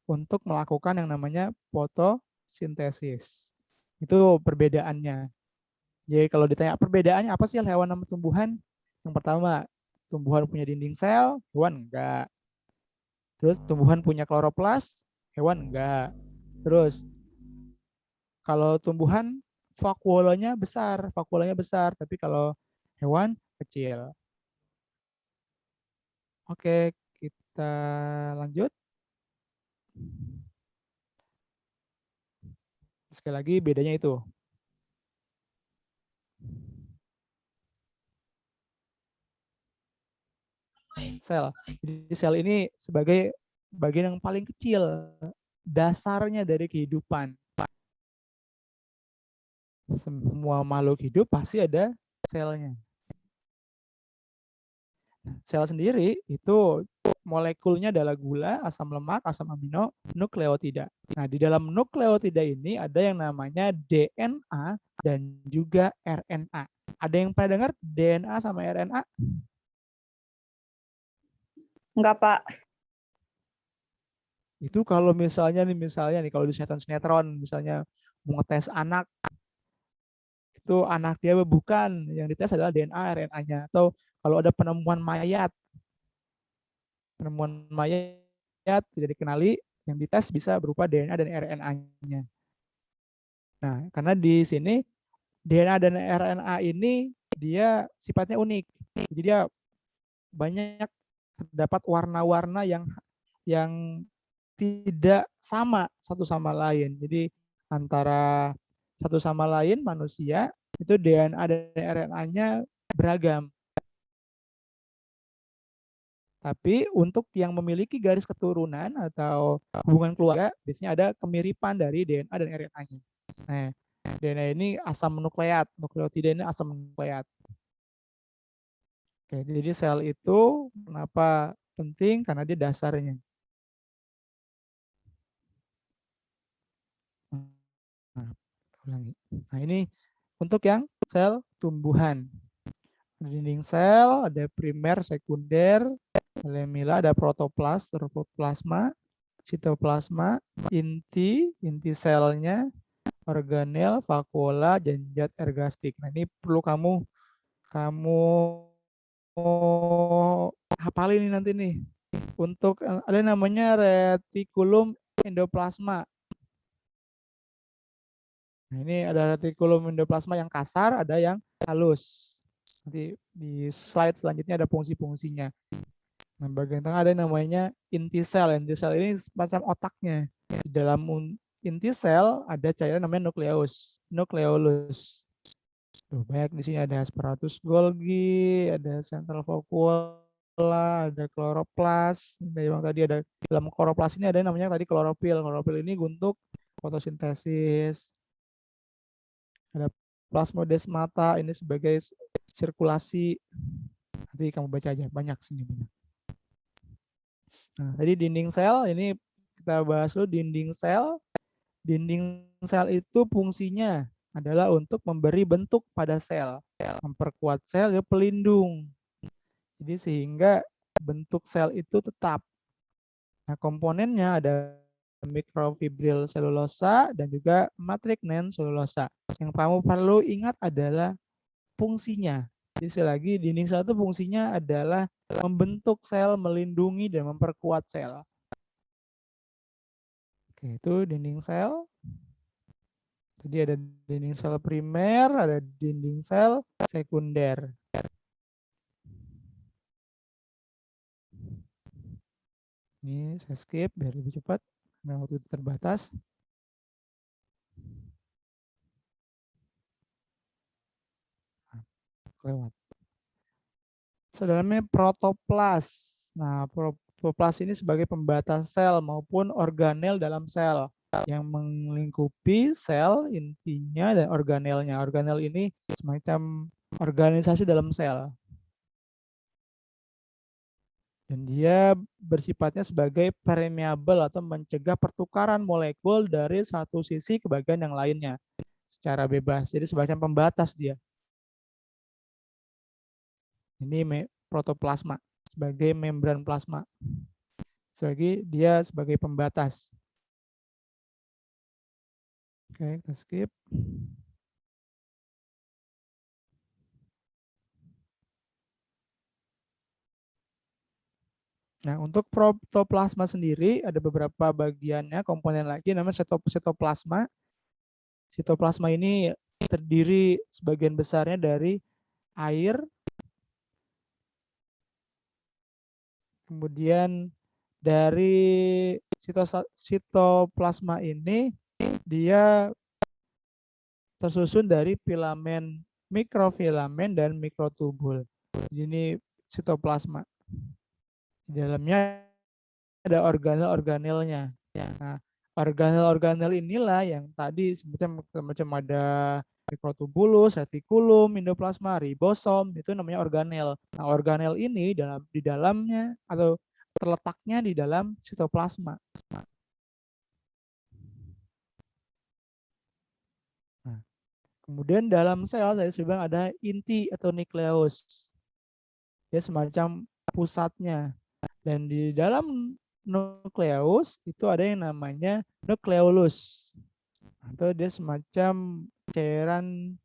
untuk melakukan yang namanya fotosintesis. Itu perbedaannya. Jadi kalau ditanya perbedaannya apa sih hewan sama tumbuhan? Yang pertama, tumbuhan punya dinding sel, hewan enggak. Terus tumbuhan punya kloroplas, hewan enggak. Terus kalau tumbuhan vakuolanya besar, tapi kalau hewan kecil. Oke, kita lanjut. sekali lagi bedanya itu. Sel. Jadi sel ini sebagai bagian yang paling kecil, dasarnya dari kehidupan. Semua makhluk hidup pasti ada selnya. Sel sendiri itu molekulnya adalah gula, asam lemak, asam amino, nukleotida. Nah, di dalam nukleotida ini ada yang namanya DNA dan juga RNA. Ada yang pernah dengar DNA sama RNA? Enggak, Pak. Itu kalau misalnya nih kalau di sinetron misalnya mau ngetes anak, itu anak dia bukan, yang dites adalah DNA RNA-nya. Atau kalau ada penemuan mayat tidak dikenali, yang dites bisa berupa DNA dan RNA-nya. Nah, karena di sini DNA dan RNA ini dia sifatnya unik. Jadi dia banyak terdapat warna-warna yang tidak sama satu sama lain. Jadi antara satu sama lain manusia itu DNA dan RNA-nya beragam. Tapi untuk yang memiliki garis keturunan atau hubungan keluarga, biasanya ada kemiripan dari DNA dan RNA-nya. Nah, DNA ini asam nukleat, nukleotida ini asam nukleat. Oke, jadi sel itu kenapa penting? Karena dia dasarnya. Nah, ini untuk yang sel tumbuhan. Dinding sel, ada primer, sekunder, lamella, ada protoplasma, sitoplasma, inti selnya, organel, vakuola, dan zat ergastik. Nah, ini perlu kamu hafalin ini nanti nih. Untuk ada namanya retikulum endoplasma. Nah, ini ada retikulum endoplasma yang kasar, ada yang halus. Nanti di slide selanjutnya ada fungsi-fungsinya. Nah, bagian tengah ada yang namanya inti sel. Inti sel ini semacam otaknya. Di dalam inti sel ada cairan namanya nukleolus. Tuh, banyak di sini ada apparatus Golgi, ada central vacuola, ada kloroplas. Yang tadi ada dalam kloroplas ini ada yang namanya tadi klorofil. Klorofil ini untuk fotosintesis. Ada plasmodesmata ini sebagai sirkulasi. Nanti kamu baca aja, banyak sini banyak. Nah, tadi dinding sel ini kita bahas dulu dinding sel. Dinding sel itu fungsinya adalah untuk memberi bentuk pada sel, memperkuat sel ya pelindung. Jadi sehingga bentuk sel itu tetap. Nah, komponennya ada mikrofibril selulosa dan juga matrix selulosa. Yang kamu perlu ingat adalah fungsinya. Jadi sekali lagi dinding sel itu fungsinya adalah membentuk sel, melindungi dan memperkuat sel. Oke, itu dinding sel. Jadi ada dinding sel primer, ada dinding sel sekunder. Ini saya skip biar lebih cepat, karena waktu terbatas. Lewat. Sedalamnya protoplas. Nah, protoplas ini sebagai pembatas sel maupun organel dalam sel yang melingkupi sel intinya dan organelnya. Organel ini semacam organisasi dalam sel. Dan dia bersifatnya sebagai permeable atau mencegah pertukaran molekul dari satu sisi ke bagian yang lainnya secara bebas. Jadi semacam pembatas dia. Ini protoplasma sebagai membran plasma. Dia sebagai pembatas. Oke, kita skip. Nah, untuk protoplasma sendiri ada beberapa bagiannya, komponen lagi namanya sitoplasma. Sitoplasma ini terdiri sebagian besarnya dari air. Kemudian dari sitoplasma ini dia tersusun dari filamen, mikrofilamen, dan mikrotubul. Jadi ini sitoplasma. Di dalamnya ada organel-organelnya. Nah, organel-organel inilah yang tadi semacam ada mikrotubulus, retikulum, endoplasma, ribosom, itu namanya organel. Nah, organel ini di dalamnya atau terletaknya di dalam sitoplasma. Nah, kemudian dalam sel saya bilang ada inti atau nukleus. Dia semacam pusatnya. Dan di dalam nukleus itu ada yang namanya nukleolus. Atau dia semacam cairan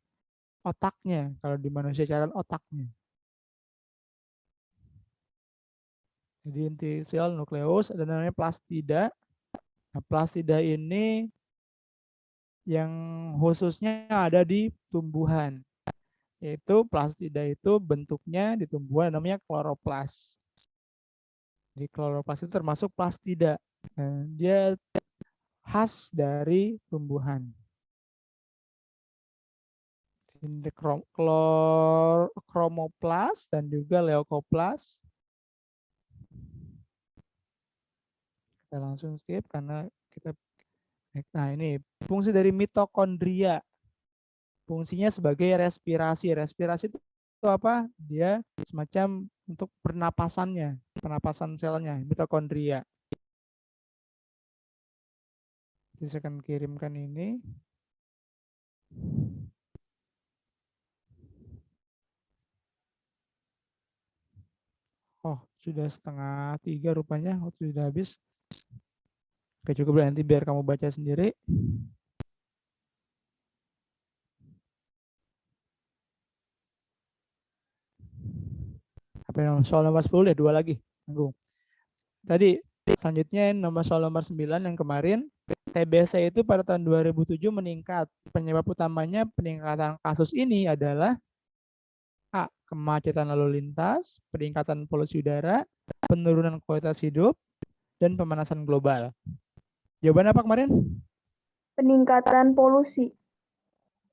otaknya. Kalau di manusia cairan otaknya. Jadi inti sel nukleus ada namanya plastida. Nah, plastida ini yang khususnya ada di tumbuhan. Yaitu plastida itu bentuknya di tumbuhan namanya kloroplas. Di kloroplas itu termasuk plastida. Nah, dia khas dari tumbuhan. Ini kromoplas dan juga leukoplas. Kita langsung skip karena kita. Nah, ini fungsi dari mitokondria. Fungsinya sebagai respirasi. Respirasi itu apa? Dia semacam untuk pernapasannya, pernapasan selnya, mitokondria. Jadi saya akan kirimkan ini. Oh, sudah 2:30 rupanya. Waktu sudah habis. Oke, cukup nanti biar kamu baca sendiri. Soal nomor 10 deh, 2 lagi. Tunggu. Tadi selanjutnya soal nomor 9 yang kemarin. TBC itu pada tahun 2007 meningkat. Penyebab utamanya peningkatan kasus ini adalah A. Kemacetan lalu lintas, peningkatan polusi udara, penurunan kualitas hidup, dan pemanasan global. Jawaban apa kemarin? Peningkatan polusi.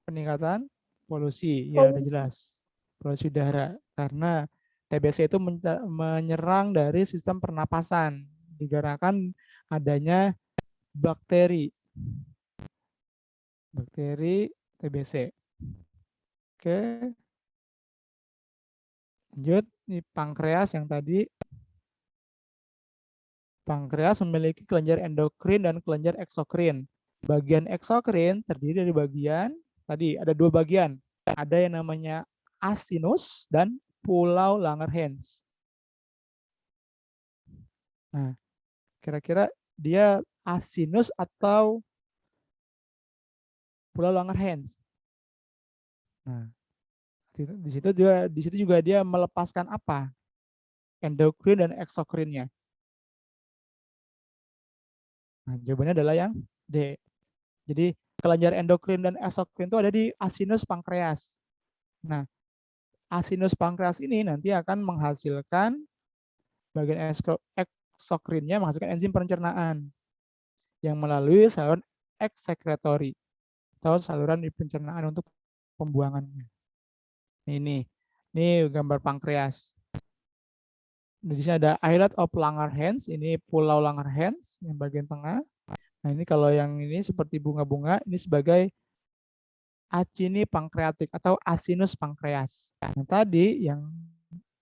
Peningkatan polusi, ya udah jelas. Polusi udara. Karena TBC itu menyerang dari sistem pernapasan. Dikarenakan adanya bakteri. Bakteri TBC. Oke. Lanjut, ini pankreas yang tadi. Pankreas memiliki kelenjar endokrin dan kelenjar eksokrin. Bagian eksokrin terdiri dari bagian, tadi ada 2 bagian. Ada yang namanya asinus dan pulau Langerhans. Nah, kira-kira dia asinus atau pulau Langerhans? Nah, di situ juga dia melepaskan apa? Endokrin dan eksokrinnya. Nah, jawabannya adalah yang D. Jadi kelenjar endokrin dan eksokrin itu ada di asinus pankreas. Nah, asinus pankreas ini nanti akan menghasilkan bagian eksokrinnya menghasilkan enzim pencernaan yang melalui saluran eksekretori atau saluran di pencernaan untuk pembuangannya. Ini gambar pankreas. Di sini ada islet of Langerhans, ini pulau Langerhans yang bagian tengah. Nah, ini kalau yang ini seperti bunga-bunga, ini sebagai acini pankreatik atau asinus pankreas. Nah, tadi yang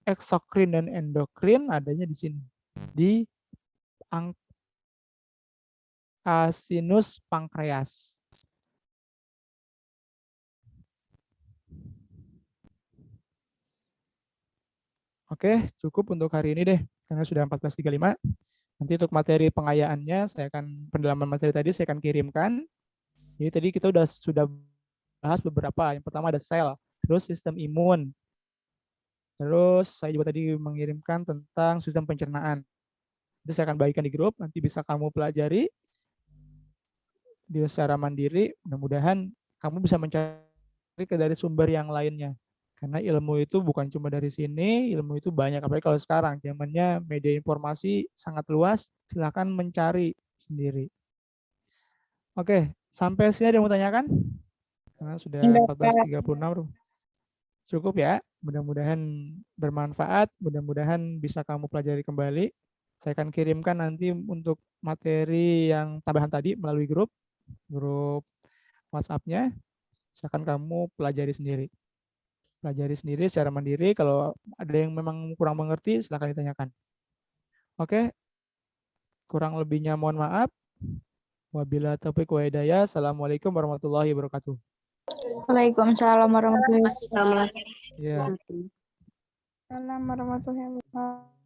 eksokrin dan endokrin adanya di sini, di asinus pankreas. Oke, cukup untuk hari ini deh, karena sudah 14.35. Nanti untuk materi pengayaannya, pendalaman materi tadi saya akan kirimkan. Jadi tadi kita sudah bahas beberapa. Yang pertama ada sel, terus sistem imun. Terus saya juga tadi mengirimkan tentang sistem pencernaan. Itu saya akan bagikan di grup, nanti bisa kamu pelajari secara mandiri. Mudah-mudahan kamu bisa mencari dari sumber yang lainnya. Karena ilmu itu bukan cuma dari sini, ilmu itu banyak. Apalagi kalau sekarang, zamannya media informasi sangat luas, silahkan mencari sendiri. Oke, sampai sini ada yang mau tanyakan? Karena sudah Enggak, 14.36. Cukup ya. Mudah-mudahan bermanfaat. Mudah-mudahan bisa kamu pelajari kembali. Saya akan kirimkan nanti untuk materi yang tambahan tadi melalui grup WhatsApp-nya. Silakan kamu pelajari sendiri. Pelajari sendiri secara mandiri. Kalau ada yang memang kurang mengerti, silakan ditanyakan. Oke. Kurang lebihnya mohon maaf. Wabila taufiq wa hidayah. Assalamualaikum warahmatullahi wabarakatuh. Waalaikumsalam warahmatullahi Terima kasih, Kak. Ya. Assalamualaikum warahmatullahi wabarakatuh.